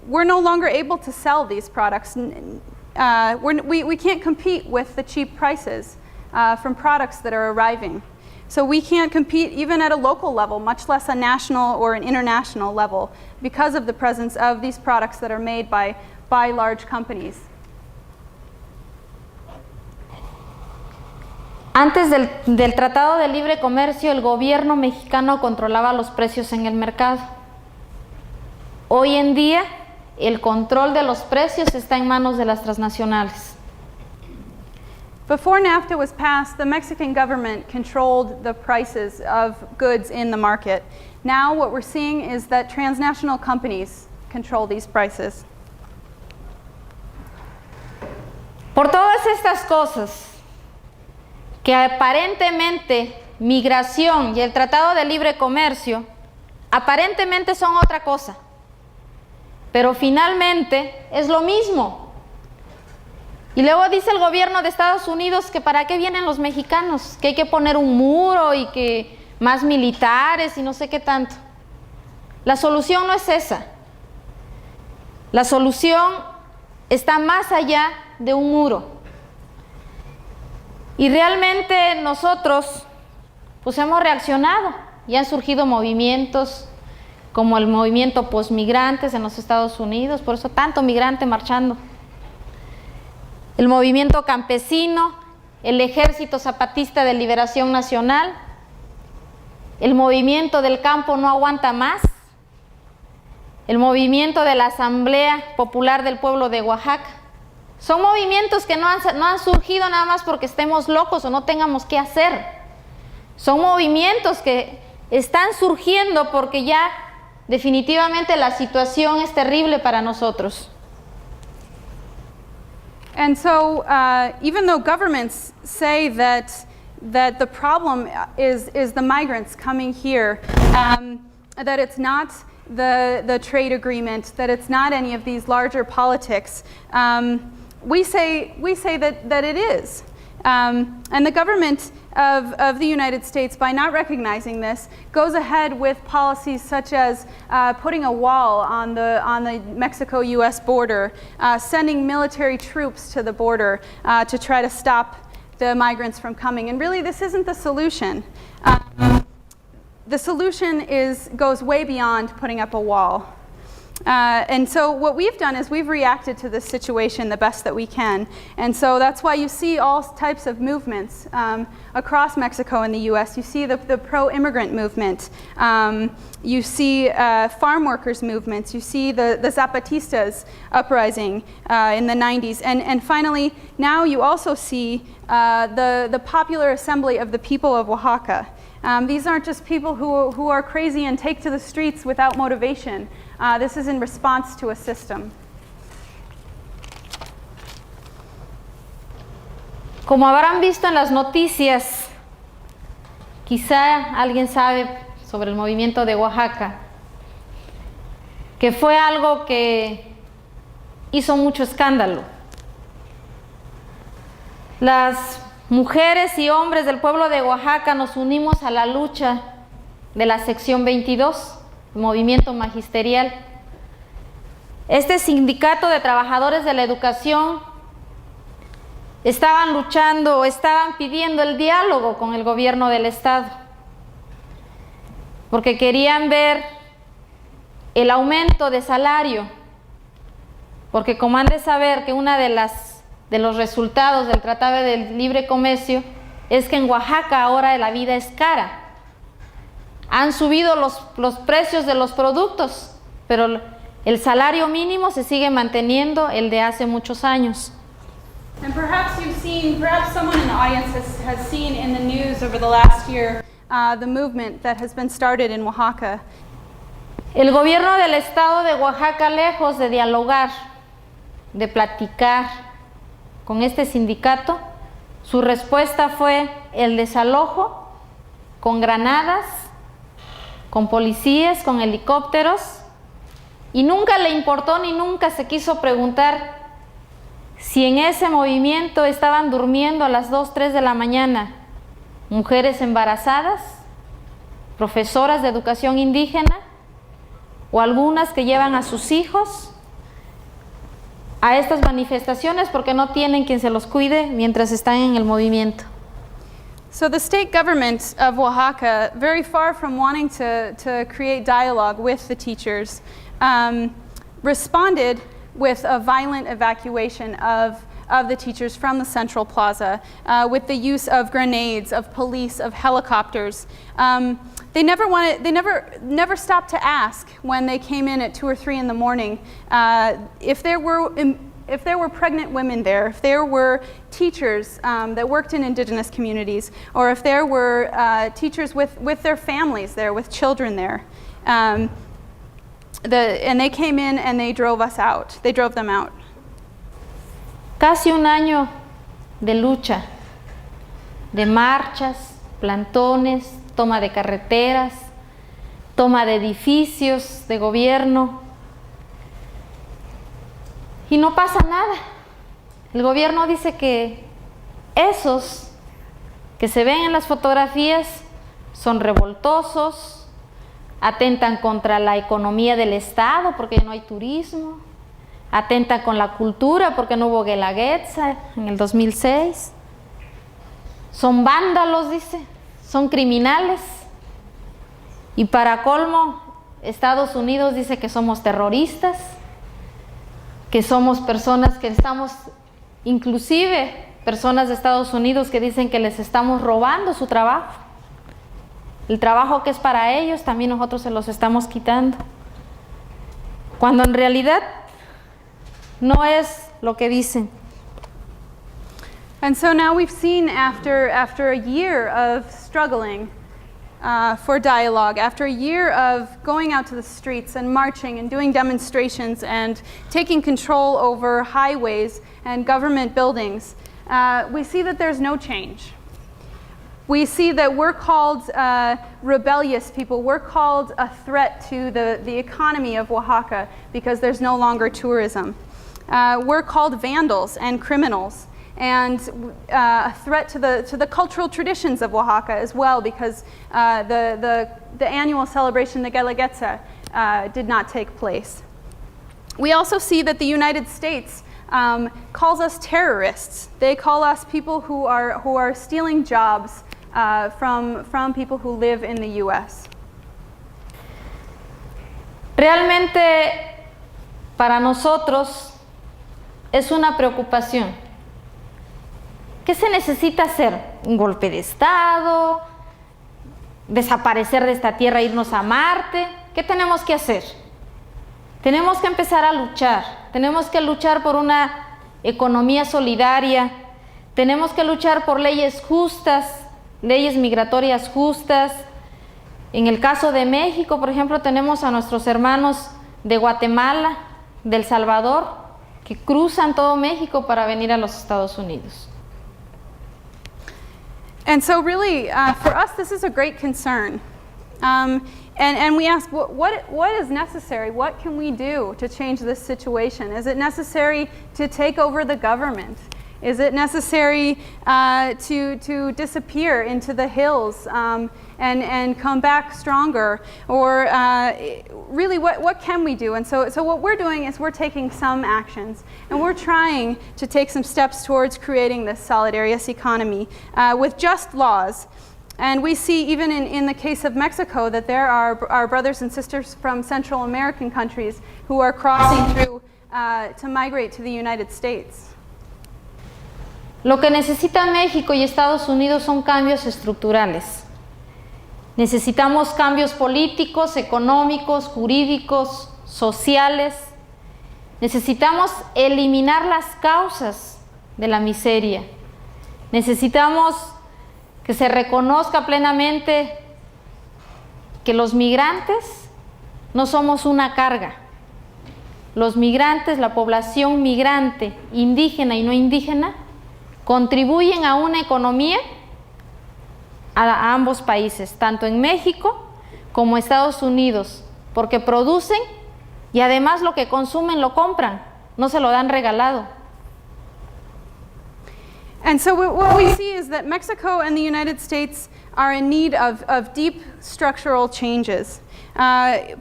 we're no longer able to sell these products. We can't compete with the cheap prices. from products that are arriving. So we can't compete even at a local level, much less a national or an international level, because of the presence of these products that are made by large companies. Antes del Tratado de Libre Comercio, el gobierno mexicano controlaba los precios en el mercado. Hoy en día, el control de los precios está en manos de las transnacionales. Before NAFTA was passed, the Mexican government controlled the prices of goods in the market. Now what we're seeing is that transnational companies control these prices. Por todas estas cosas, que aparentemente migración y el Tratado de Libre Comercio aparentemente son otra cosa, pero finalmente es lo mismo. Y luego dice el gobierno de Estados Unidos que para qué vienen los mexicanos, que hay que poner un muro y que más militares y no sé qué tanto. La solución no es esa. La solución está más allá de un muro. Y realmente nosotros pues hemos reaccionado y han surgido movimientos como el movimiento postmigrantes en los Estados Unidos, por eso tanto migrante marchando. El movimiento campesino, el Ejército Zapatista de Liberación Nacional, el movimiento del campo no aguanta más, el movimiento de la Asamblea Popular del Pueblo de Oaxaca. Son movimientos que no han surgido nada más porque estemos locos o no tengamos qué hacer. Son movimientos que están surgiendo porque ya definitivamente la situación es terrible para nosotros. And so even though governments say that the problem is the migrants coming here, that it's not the trade agreement, that it's not any of these larger politics, we say that it is. And the government of the United States, by not recognizing this, goes ahead with policies such as putting a wall on the Mexico-U.S. border, sending military troops to the border to try to stop the migrants from coming. And really, this isn't the solution. The solution goes way beyond putting up a wall. And so what we've done is we've reacted to this situation the best that we can. And so that's why you see all types of movements across Mexico and the U.S. You see the pro-immigrant movement. You see farm workers movements. You see the Zapatistas uprising in the 90s. And finally, now you also see the Popular Assembly of the People of Oaxaca. These aren't just people who are crazy and take to the streets without motivation. This is in response to a system. Como habrán visto en las noticias, quizá alguien sabe sobre el movimiento de Oaxaca, que fue algo que hizo mucho escándalo. Las mujeres y hombres del pueblo de Oaxaca nos unimos a la lucha de la sección 22, movimiento magisterial. Este sindicato de trabajadores de la educación estaban luchando, estaban pidiendo el diálogo con el gobierno del estado, porque querían ver el aumento de salario, porque como han de saber que una de los resultados del Tratado de Libre Comercio es que en Oaxaca ahora la vida es cara. Han subido los precios de los productos, pero el salario mínimo se sigue manteniendo el de hace muchos años. And perhaps someone in the audience has seen in the news over the last year the movement that has been started in Oaxaca. El gobierno del estado de Oaxaca, lejos de dialogar, de platicar con este sindicato, su respuesta fue el desalojo con granadas, con policías, con helicópteros, y nunca le importó ni nunca se quiso preguntar si en ese movimiento estaban durmiendo a las 2, 3 de la mañana mujeres embarazadas, profesoras de educación indígena o algunas que llevan a sus hijos a estas manifestaciones porque no tienen quien se los cuide mientras están en el movimiento. So the state government of Oaxaca, very far from wanting to create dialogue with the teachers, responded with a violent evacuation of the teachers from the Central Plaza with the use of grenades, of police, of helicopters. They never stopped to ask when they came in at 2 or 3 in the morning if there were pregnant women there, if there were teachers that worked in indigenous communities, or if there were teachers with their families there, with children there. And they came in and they drove us out. They drove them out. Casi un año de lucha, de marchas, plantones, toma de carreteras, toma de edificios de gobierno. Y no pasa nada. El gobierno dice que esos que se ven en las fotografías son revoltosos, atentan contra la economía del Estado porque no hay turismo, atentan con la cultura porque no hubo Guelaguetza en el 2006, son vándalos, dice, son criminales. Y para colmo, Estados Unidos dice que somos terroristas, que somos personas que estamos, inclusive personas de Estados Unidos que dicen que les estamos robando su trabajo. El trabajo que es para ellos, también nosotros se los estamos quitando. Cuando en realidad no es lo que dicen. And so now we've seen after a year of struggling for dialogue, after a year of going out to the streets and marching and doing demonstrations and taking control over highways and government buildings, we see that there's no change. We see that we're called rebellious people. We're called a threat to the economy of Oaxaca because there's no longer tourism. We're called vandals and criminals, and a threat to the cultural traditions of Oaxaca as well, because the annual celebration, the Guelaguetza, did not take place. We also see that the United States calls us terrorists. They call us people who are stealing jobs from people who live in the U.S. Realmente para nosotros es una preocupación. ¿Qué se necesita hacer? ¿Un golpe de Estado? ¿Desaparecer de esta tierra, irnos a Marte? ¿Qué tenemos que hacer? Tenemos que empezar a luchar. Tenemos que luchar por una economía solidaria. Tenemos que luchar por leyes justas, leyes migratorias justas. En el caso de México, por ejemplo, tenemos a nuestros hermanos de Guatemala, de El Salvador, que cruzan todo México para venir a los Estados Unidos. And so really, for us, this is a great concern. And we ask, what is necessary? What can we do to change this situation? Is it necessary to take over the government? Is it necessary to disappear into the hills and come back stronger? Or really, what can we do? And so what we're doing is we're taking some actions, and we're trying to take some steps towards creating this solidarious economy with just laws. And we see even in the case of Mexico that there are our brothers and sisters from Central American countries who are crossing through to migrate to the United States. Lo que necesita México y Estados Unidos son cambios estructurales. Necesitamos cambios políticos, económicos, jurídicos, sociales. Necesitamos eliminar las causas de la miseria. Necesitamos que se reconozca plenamente que los migrantes no somos una carga. Los migrantes, la población migrante, indígena y no indígena, contribuyen a una economía a ambos países, tanto en México como Estados Unidos, porque producen y además lo que consumen lo compran, no se lo dan regalado. And so what we see is that Mexico and the United States are in need of deep structural changes,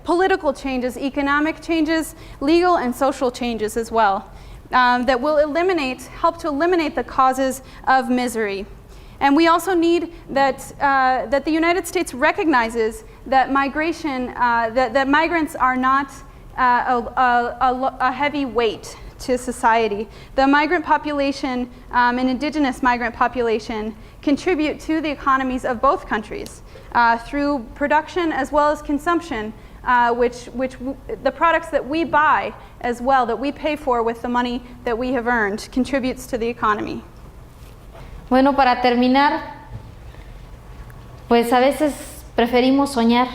political changes, economic changes, legal and social changes as well, that will help to eliminate the causes of misery. And we also need that, that the United States recognizes that migration, that migrants are not a heavy weight to society. The migrant population and indigenous migrant population contribute to the economies of both countries through production as well as consumption, which the products that we buy as well, that we pay for with the money that we have earned, contributes to the economy. Bueno, para terminar, pues a veces preferimos soñar.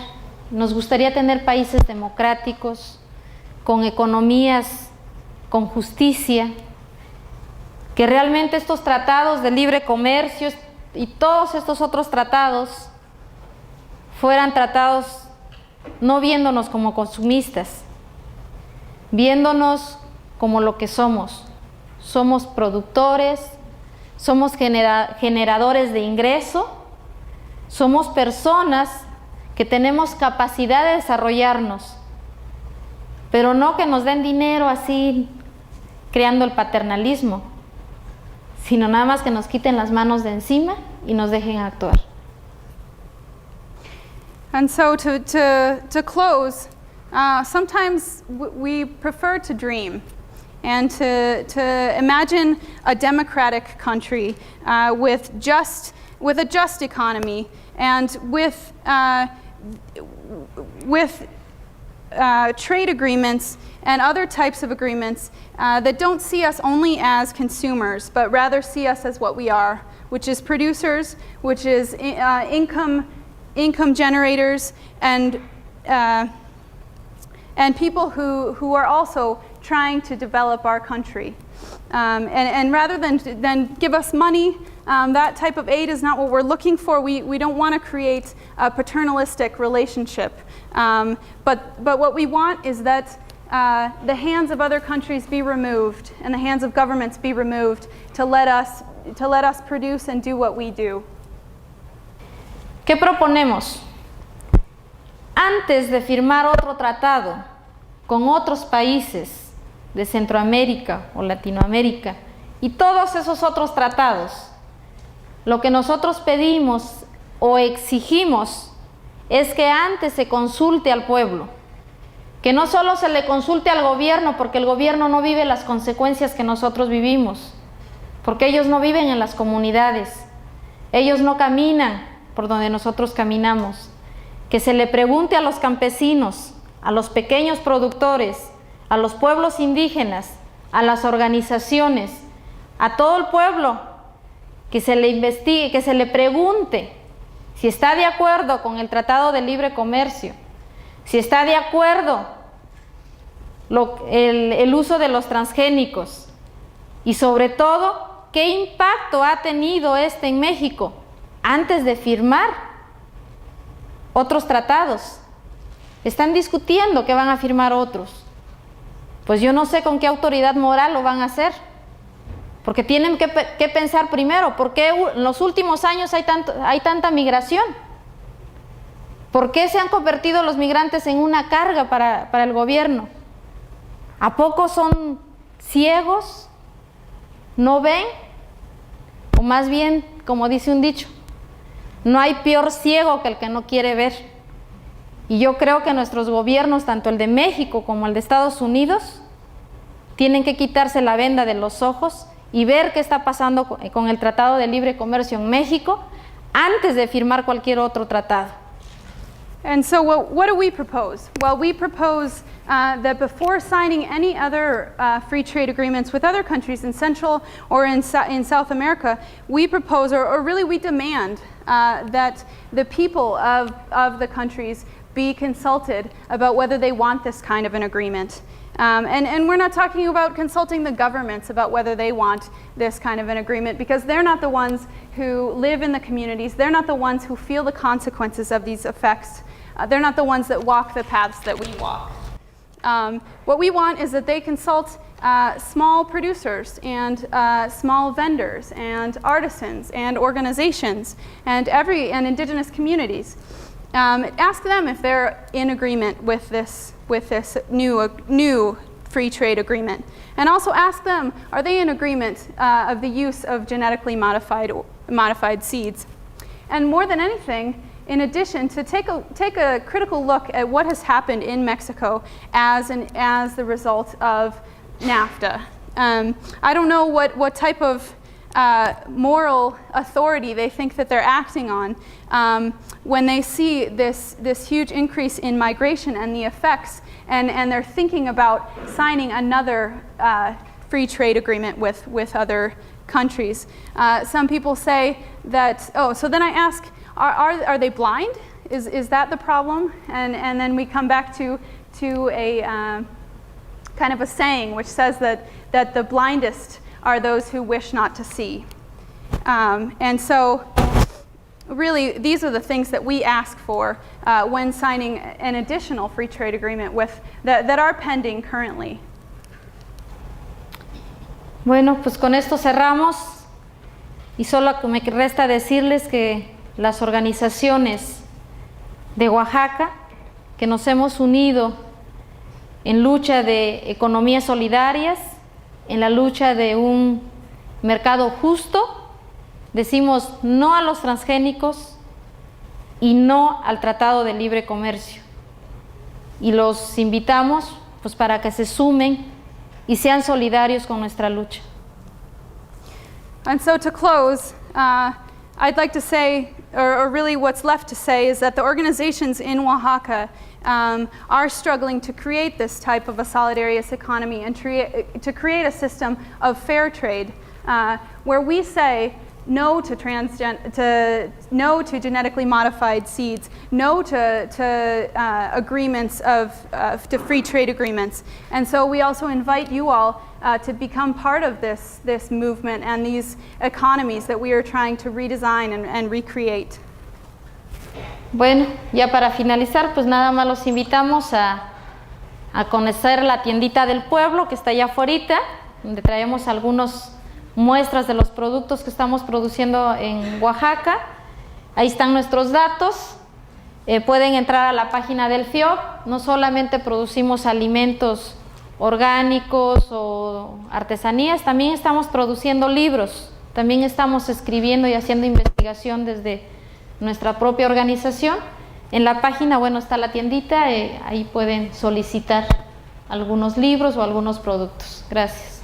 Nos gustaría tener países democráticos, con economías, con justicia, que realmente estos tratados de libre comercio y todos estos otros tratados fueran tratados no viéndonos como consumistas, viéndonos como lo que somos. Somos productores, somos generadores de ingreso, somos personas que tenemos capacidad de desarrollarnos, pero no que nos den dinero así creando el paternalismo, sino nada más que nos quiten las manos de encima y nos dejen actuar. And so to close, sometimes we prefer to dream and to imagine a democratic country with a just economy and with trade agreements and other types of agreements that don't see us only as consumers, but rather see us as what we are, which is producers, which is income generators, and people who are also trying to develop our country. And rather than give us money, that type of aid is not what we're looking for. We don't want to create a paternalistic relationship. But what we want is that the hands of other countries be removed and the hands of governments be removed to let us produce and do what we do. ¿Qué proponemos? Antes de firmar otro tratado con otros países de Centroamérica o Latinoamérica y todos esos otros tratados, lo que nosotros pedimos o exigimos es que antes se consulte al pueblo, que no solo se le consulte al gobierno, porque el gobierno no vive las consecuencias que nosotros vivimos, porque ellos no viven en las comunidades, ellos no caminan por donde nosotros caminamos, que se le pregunte a los campesinos, a los pequeños productores, a los pueblos indígenas, a las organizaciones, a todo el pueblo, que se le investigue, que se le pregunte si está de acuerdo con el Tratado de Libre Comercio, si está de acuerdo el uso de los transgénicos y sobre todo qué impacto ha tenido este en México antes de firmar otros tratados. Están discutiendo que van a firmar otros. Pues yo no sé con qué autoridad moral lo van a hacer, porque tienen que pensar primero, ¿por qué en los últimos años hay tanta migración? ¿Por qué se han convertido los migrantes en una carga para el gobierno? ¿A poco son ciegos? ¿No ven? O más bien, como dice un dicho, no hay peor ciego que el que no quiere ver. Y yo creo que nuestros gobiernos, tanto el de México como el de Estados Unidos, tienen que quitarse la venda de los ojos y ver qué está pasando con el Tratado de Libre Comercio en México antes de firmar cualquier otro tratado. And so what do we propose? Well, we propose that before signing any other free trade agreements with other countries in Central or in South America, we propose, or really we demand, that the people of the countries be consulted about whether they want this kind of an agreement. And we're not talking about consulting the governments about whether they want this kind of an agreement, because they're not the ones who live in the communities. They're not the ones who feel the consequences of these effects. They're not the ones that walk the paths that we walk. What we want is that they consult small producers and small vendors and artisans and organizations and indigenous communities. Ask them if they're in agreement with this new free trade agreement, and also ask them, are they in agreement of the use of genetically modified modified seeds. And more than anything, in addition, to take a critical look at what has happened in Mexico as the result of NAFTA. I don't know what type of moral authority they think that they're acting on when they see this huge increase in migration and the effects, and they're thinking about signing another free trade agreement with other countries. Some people say that, so then I ask, are they blind? Is that the problem? And then we come back to a kind of a saying which says that the blindest are those who wish not to see. And so really these are the things that we ask for when signing an additional free trade agreement that are pending currently. Bueno, pues con esto cerramos y solo me resta decirles que las organizaciones de Oaxaca que nos hemos unido en lucha de economías solidarias, en la lucha de un mercado justo, decimos no a los transgénicos y no al Tratado de Libre Comercio. Y los invitamos pues para que se sumen y sean solidarios con nuestra lucha. And so to close, I'd like to say, or really what's left to say, is that the organizations in Oaxaca are struggling to create this type of a solidarious economy and to create a system of fair trade where we say no to genetically modified seeds, no to agreements to free trade agreements. And so we also invite you all to become part of this movement and these economies that we are trying to redesign and recreate. Bueno, ya para finalizar, pues nada más los invitamos a conocer la tiendita del pueblo que está allá afuera, donde traemos algunas muestras de los productos que estamos produciendo en Oaxaca. Ahí están nuestros datos. Pueden entrar a la página del FIOP. No solamente producimos alimentos orgánicos o artesanías, también estamos produciendo libros, también estamos escribiendo y haciendo investigación desde nuestra propia organización. En la página, bueno, está la tiendita, ahí pueden solicitar algunos libros o algunos productos. Gracias.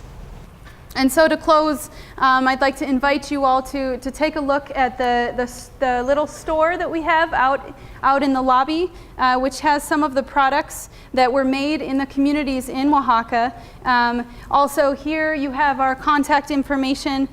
And so to close, I'd like to invite you all to take a look at the little store that we have out in the lobby, which has some of the products that were made in the communities in Oaxaca. Also here you have our contact information.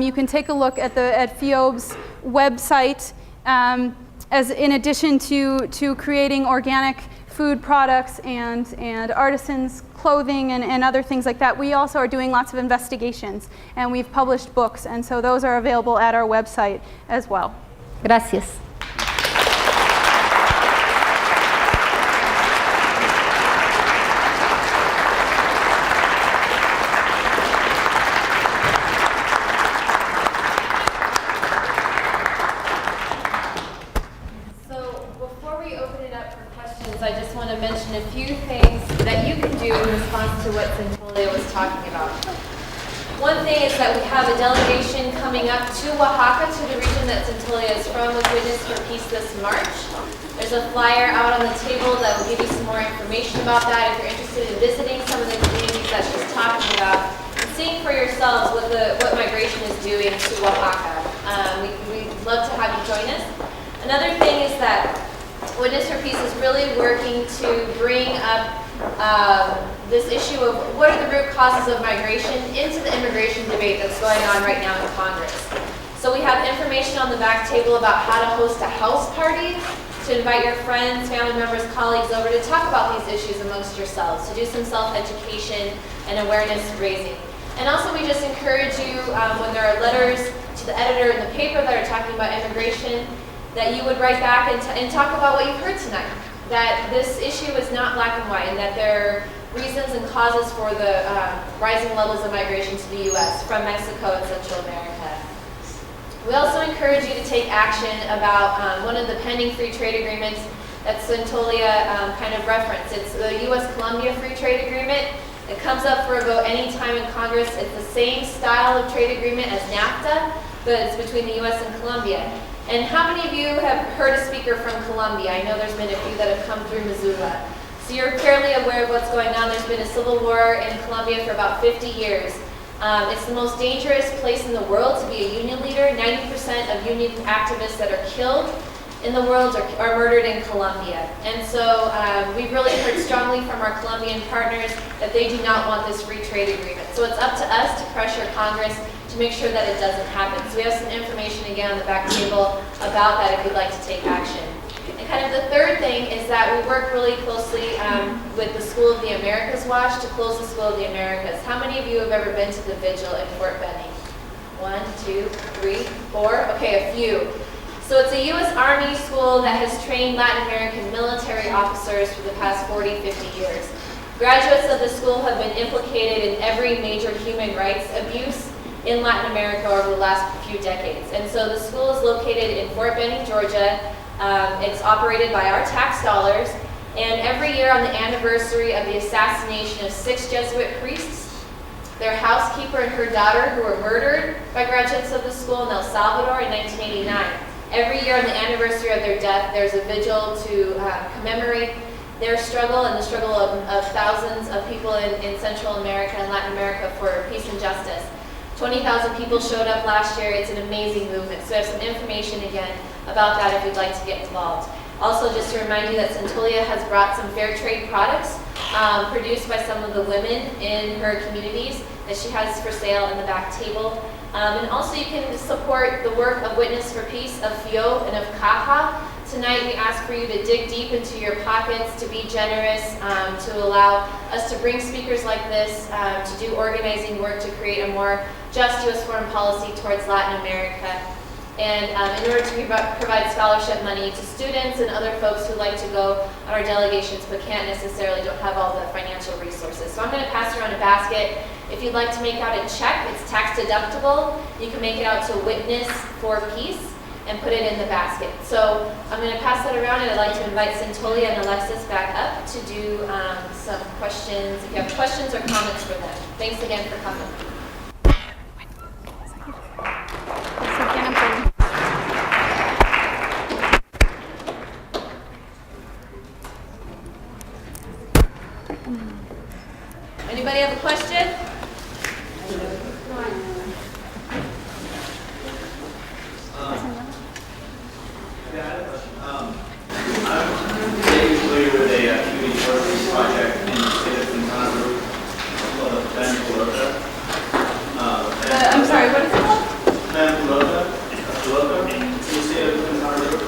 You can take a look at FIOB's website. As in addition to creating organic food products and artisans clothing and other things like that, we also are doing lots of investigations, and we've published books, and so those are available at our website as well. Gracias. I just want to mention a few things that you can do in response to what Centolia was talking about. One thing is that we have a delegation coming up to Oaxaca, to the region that Centolia is from, with Witness for Peace this March. There's a flyer out on the table that will give you some more information about that if you're interested in visiting some of the communities that she's talking about and seeing for yourselves what migration is doing to Oaxaca. We'd love to have you join us. Another thing is that Witness for Peace is really working to bring up this issue of what are the root causes of migration into the immigration debate that's going on right now in Congress. So we have information on the back table about how to host a house party, to invite your friends, family members, colleagues over to talk about these issues amongst yourselves, to do some self-education and awareness raising. And also we just encourage you, when there are letters to the editor in the paper that are talking about immigration, that you would write back and talk about what you've heard tonight. That this issue is not black and white, and that there are reasons and causes for the rising levels of migration to the U.S. from Mexico and Central America. We also encourage you to take action about one of the pending free trade agreements that Centolia kind of referenced. It's the U.S.-Colombia Free Trade Agreement. It comes up for a vote any time in Congress. It's the same style of trade agreement as NAFTA. goods between the U.S. and Colombia. And how many of you have heard a speaker from Colombia? I know there's been a few that have come through Missoula. So you're fairly aware of what's going on. There's been a civil war in Colombia for about 50 years. It's the most dangerous place in the world to be a union leader. 90% of union activists that are killed in the world are murdered in Colombia. And so we've really heard strongly from our Colombian partners that they do not want this free trade agreement. So it's up to us to pressure Congress to make sure that it doesn't happen. So we have some information again on the back table about that if you'd like to take action. And kind of the third thing is that we work really closely with the School of the Americas Watch to close the School of the Americas. How many of you have ever been to the vigil in Fort Benning? 1, 2, 3, 4? Okay, a few. So it's a U.S. Army school that has trained Latin American military officers for the past 40, 50 years. Graduates of the school have been implicated in every major human rights abuse in Latin America over the last few decades. And so the school is located in Fort Benning, Georgia. It's operated by our tax dollars. And every year on the anniversary of the assassination of 6 Jesuit priests, their housekeeper and her daughter, who were murdered by graduates of the school in El Salvador in 1989. Every year on the anniversary of their death, there's a vigil to commemorate their struggle and the struggle of thousands of people in Central America and Latin America for peace and justice. 20,000 people showed up last year. It's an amazing movement. So I have some information again about that if you'd like to get involved. Also, just to remind you that Centolia has brought some fair trade products produced by some of the women in her communities that she has for sale in the back table. And also you can support the work of Witness for Peace, of FIO, and of CAJA. Tonight we ask for you to dig deep into your pockets, to be generous, to allow us to bring speakers like this, to do organizing work to create a more just U.S. foreign policy towards Latin America. And in order to provide scholarship money to students and other folks who like to go on our delegations but don't have all the financial resources. So I'm going to pass around a basket. If you'd like to make out a check, it's tax deductible. You can make it out to Witness for Peace and put it in the basket. So I'm going to pass that around, and I'd like to invite Centolia and Alexis back up to do some questions, if you have questions or comments for them. Thanks again for coming. Anybody have a question? I'm very familiar with a community forestry project in the state of Quintana Roo called Penapelota. I'm sorry, what is it called? Penapelota, in the state of Quintana Roo.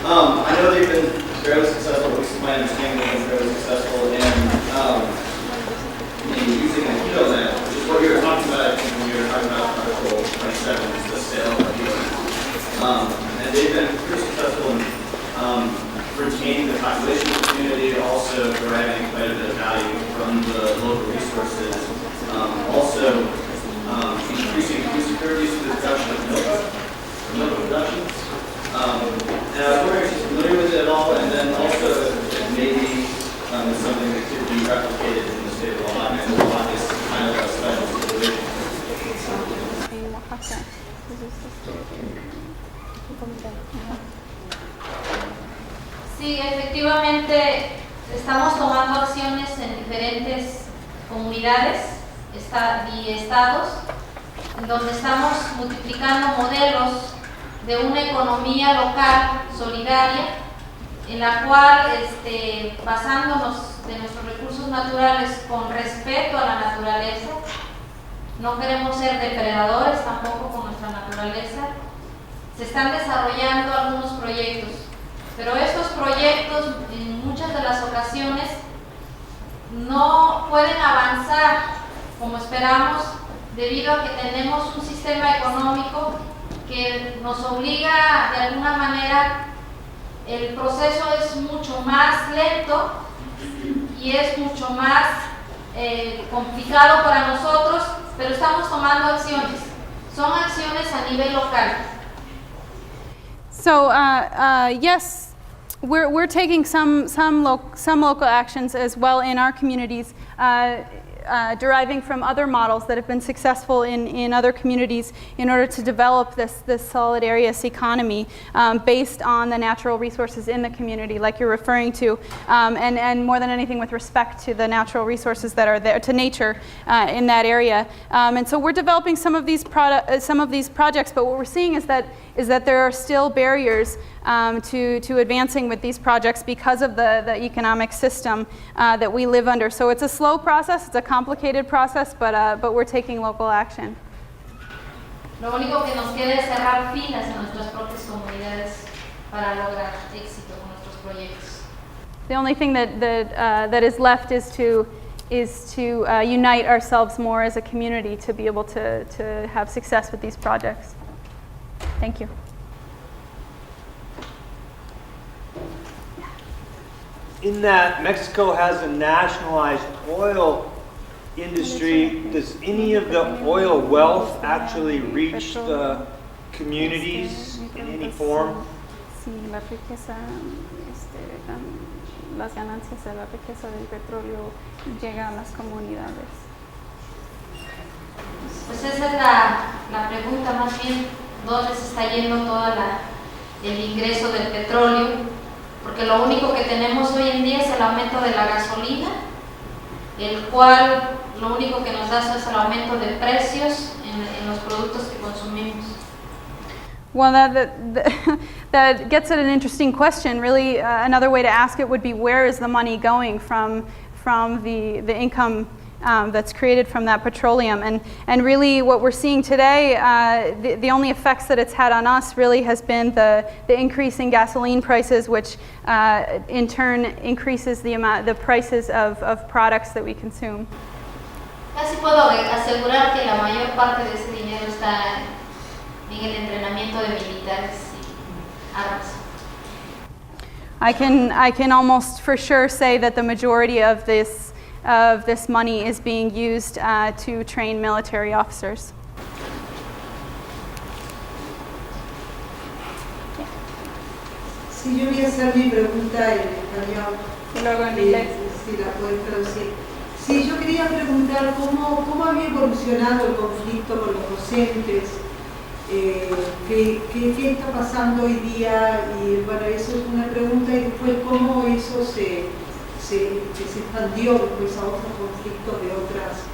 I know they've been fairly successful, at least my understanding they've been fairly successful in using a keto land, which is what you were talking about, I think, when you were talking about Article 27, which is the sale of keto land. And they've been pretty successful in retaining the population of the community, also deriving quite a bit of value from the local resources, also increasing food security through the production of milk production. And I was wondering if you're familiar with it at all, and then also if maybe it's something that could be replicated in the state of Ohio, and Ohio is kind of a special situation. Sí, efectivamente estamos tomando acciones en diferentes comunidades y estados, en donde estamos multiplicando modelos de una economía local solidaria, en la cual, basándonos de nuestros recursos naturales con respeto a la naturaleza, no queremos ser depredadores tampoco con nuestra naturaleza, se están desarrollando algunos proyectos, pero estos proyectos en muchas de las ocasiones no pueden avanzar como esperamos debido a que tenemos un sistema económico que nos obliga de alguna manera, el proceso es mucho más lento y es mucho más complicado para nosotros, pero estamos tomando acciones. Son acciones a nivel local. So, yes, We're taking some local actions as well in our communities, deriving from other models that have been successful in other communities in order to develop this solidarious economy based on the natural resources in the community, like you're referring to, and more than anything with respect to the natural resources that are there, to nature in that area. And so we're developing some of these projects, but what we're seeing is that there are still barriers to advancing with these projects because of the economic system that we live under. So it's a slow process, it's a complicated process, but we're taking local action. Lo único que nos queda es cerrar filas en nuestras propias comunidades para lograr éxito con nuestros proyectos. The only thing that is left is to unite ourselves more as a community to be able to have success with these projects. Thank you. In that Mexico has a nationalized oil industry, does any of the oil wealth actually reach the communities in any form? Sí, la riqueza, las ganancias de la riqueza del petróleo llega a las comunidades. Pues esa es la pregunta más bien, ¿dónde se está yendo todo el ingreso del petróleo? Porque lo único que tenemos hoy en día es el aumento de la gasolina, el cual lo único que nos da es el aumento de precios en los productos que consumimos. Well, that gets at an interesting question. Really, another way to ask it would be, where is the money going from the income that's created from that petroleum? And really what we're seeing today, the only effects that it's had on us really has been the increase in gasoline prices, which in turn increases the prices of products that we consume. Casi puedo asegurar que la mayor parte de ese dinero está en el entrenamiento de militares y armas. I can almost for sure say that the majority of this money is being used to train military officers. Sí, yo voy a hacer mi pregunta en español. Y luego en inglés. Si la puedes traducir. Sí, yo quería preguntar cómo había evolucionado el conflicto con los docentes, qué está pasando hoy día, y bueno, eso es una pregunta, y después cómo eso se expandió después a otros conflictos de otras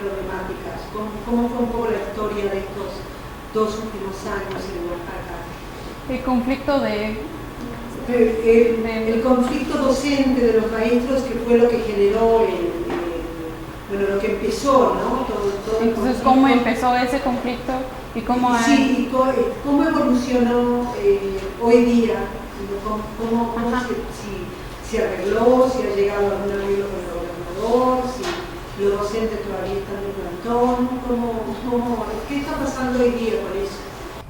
problemáticas. ¿Cómo fue un poco la historia de estos 2 últimos años en Oaxaca? El conflicto El conflicto docente de los maestros, que fue lo que generó lo que empezó, ¿no? Todo el Entonces, conflicto. ¿cómo empezó ese conflicto y cómo Sí, y cómo evolucionó hoy día, cómo se arregló, si ha llegado a algún arreglo con el gobernador, si los docentes todavía están de plantón, ¿qué está pasando hoy día con eso?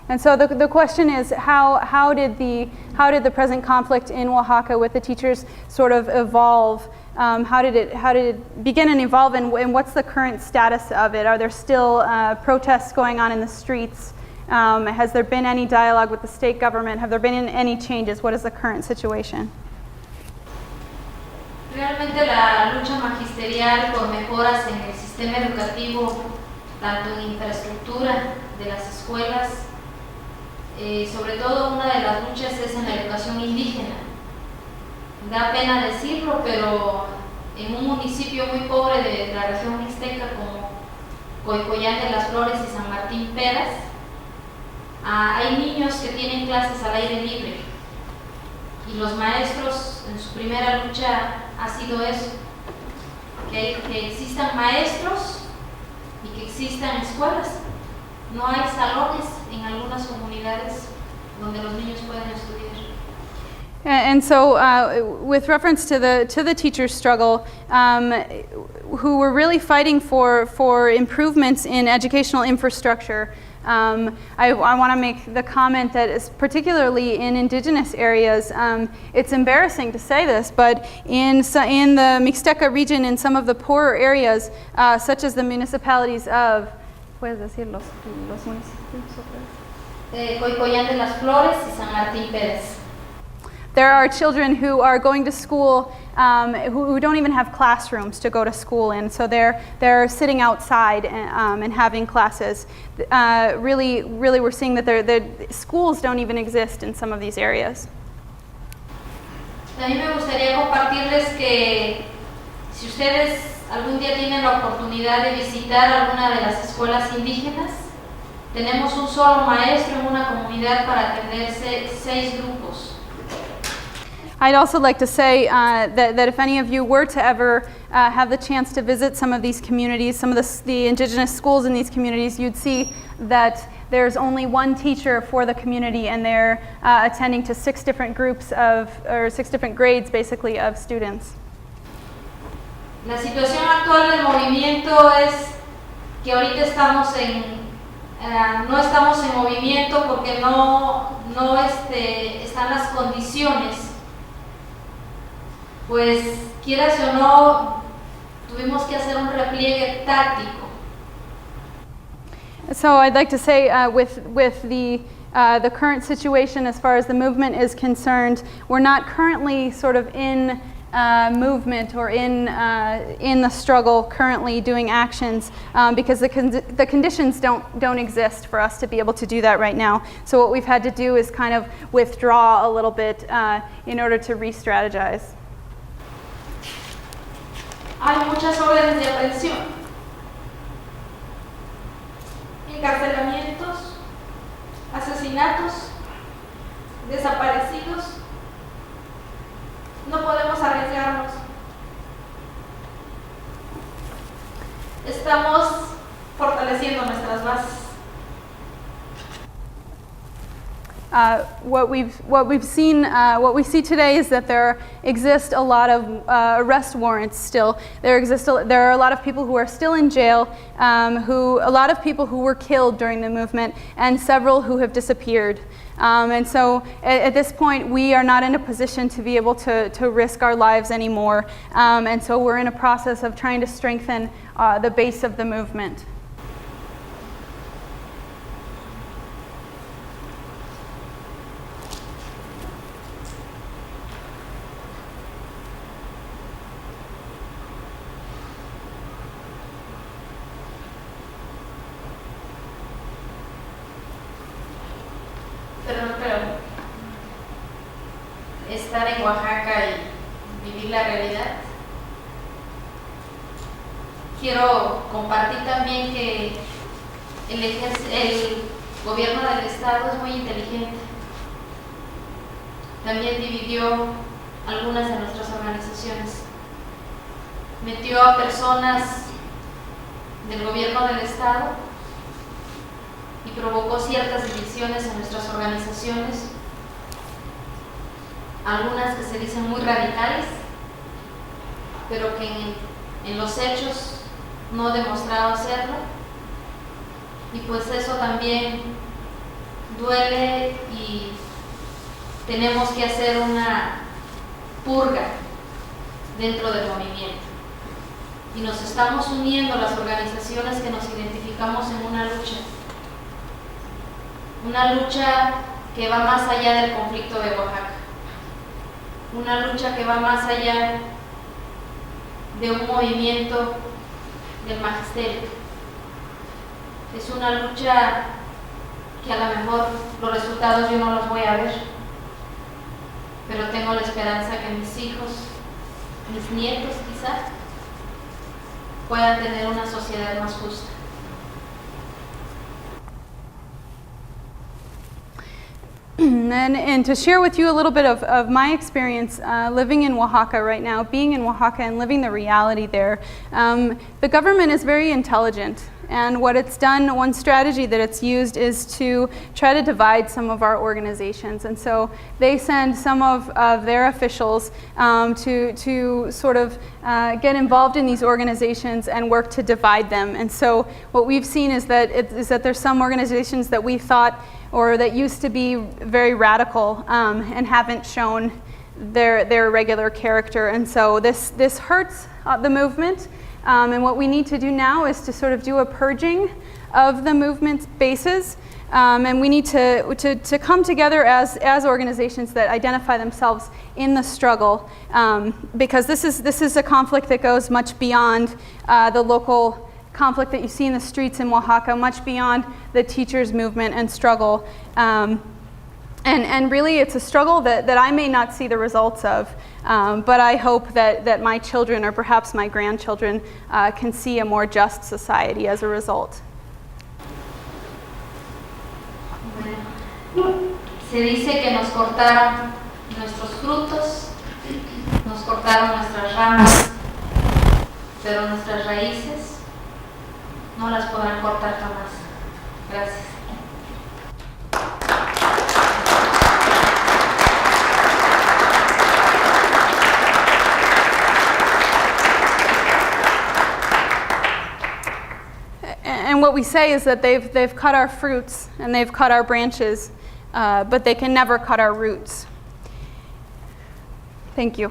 And so the question is, how did the present conflict in Oaxaca with the teachers sort of evolve? How did it begin and evolve, and what's the current status of it? Are there still protests going on in the streets? Has there been any dialogue with the state government? Have there been any changes? What is the current situation? Realmente la lucha magisterial por mejoras en el sistema educativo, tanto en infraestructura de las escuelas, sobre todo una de las luchas es en la educación indígena. Da pena decirlo, pero en un municipio muy pobre de la región mixteca como Coicoyán de las Flores y San Martín Peras, hay niños que tienen clases al aire libre, y los maestros en su primera lucha ha sido eso, que existan maestros y que existan escuelas. No hay salones en algunas comunidades donde los niños pueden estudiar. And so, with reference to the teachers' struggle, who were really fighting for improvements in educational infrastructure, I want to make the comment that is particularly in indigenous areas, it's embarrassing to say this, but in the Mixteca region, in some of the poorer areas, such as the municipalities of, ¿puedes decir los municipios otra vez? Coicoyán de las Flores y San Martín Pérez. There are children who are going to school who don't even have classrooms to go to school in, so they're sitting outside and having classes. Really, we're seeing that the schools don't even exist in some of these areas. A mí me gustaría compartirles que si ustedes algún día tienen la oportunidad de visitar alguna de las escuelas indígenas, tenemos un solo maestro en una comunidad para atender 6 grupos. I'd also like to say that if any of you were to ever have the chance to visit some of these communities, some of the indigenous schools in these communities, you'd see that there's only one teacher for the community, and they're attending to 6 different groups or 6 different grades, basically, of students. La situación actual del movimiento es que ahorita estamos no estamos en movimiento porque no están las condiciones. Pues quieras o no, tuvimos que hacer un repliegue táctico. So I'd like to say with the current situation as far as the movement is concerned, we're not currently sort of in movement or in the struggle currently doing actions because the conditions don't exist for us to be able to do that right now. So what we've had to do is kind of withdraw a little bit in order to re-strategize. Hay muchas órdenes de aprehensión, encarcelamientos, asesinatos, desaparecidos. No podemos arriesgarnos. Estamos fortaleciendo nuestras bases. What we see today is that there exist a lot of arrest warrants still. There are a lot of people who are still in jail, a lot of people who were killed during the movement, and several who have disappeared. And so at this point, we are not in a position to be able to risk our lives anymore. And so we're in a process of trying to strengthen the base of the movement. Pero estar en Oaxaca y vivir la realidad. Quiero compartir también que el gobierno del estado es muy inteligente. También dividió algunas de nuestras organizaciones. Metió a personas del gobierno del estado y provocó ciertas divisiones en nuestras organizaciones, algunas que se dicen muy radicales, pero que en los hechos no ha demostrado hacerlo, y pues eso también duele y tenemos que hacer una purga dentro del movimiento. Y nos estamos uniendo las organizaciones que nos identificamos en una lucha que va más allá del conflicto de Oaxaca, una lucha que va más allá de un movimiento del magisterio. Es una lucha que a lo mejor los resultados yo no los voy a ver, pero tengo la esperanza que mis hijos, mis nietos quizá, puedan tener una sociedad más justa. And to share with you a little bit of my experience living in Oaxaca right now, being in Oaxaca and living the reality there. The government is very intelligent, and what it's done, one strategy that it's used is to try to divide some of our organizations. And so they send some of their officials to sort of get involved in these organizations and work to divide them. And so what we've seen is that there's some organizations that we thought or that used to be very radical and haven't shown their regular character. And so this hurts the movement. And what we need to do now is to sort of do a purging of the movement's bases And we need to come together as organizations that identify themselves in the struggle, because this is a conflict that goes much beyond the local conflict that you see in the streets in Oaxaca, much beyond the teachers' movement and struggle. And really, it's a struggle that I may not see the results of, but I hope that my children, or perhaps my grandchildren, can see a more just society as a result. Se dice que nos cortaron nuestros frutos, nos cortaron nuestras ramas, pero nuestras raíces no las podrán cortar jamás. Gracias. And what we say is that they've cut our fruits and they've cut our branches, but they can never cut our roots. Thank you.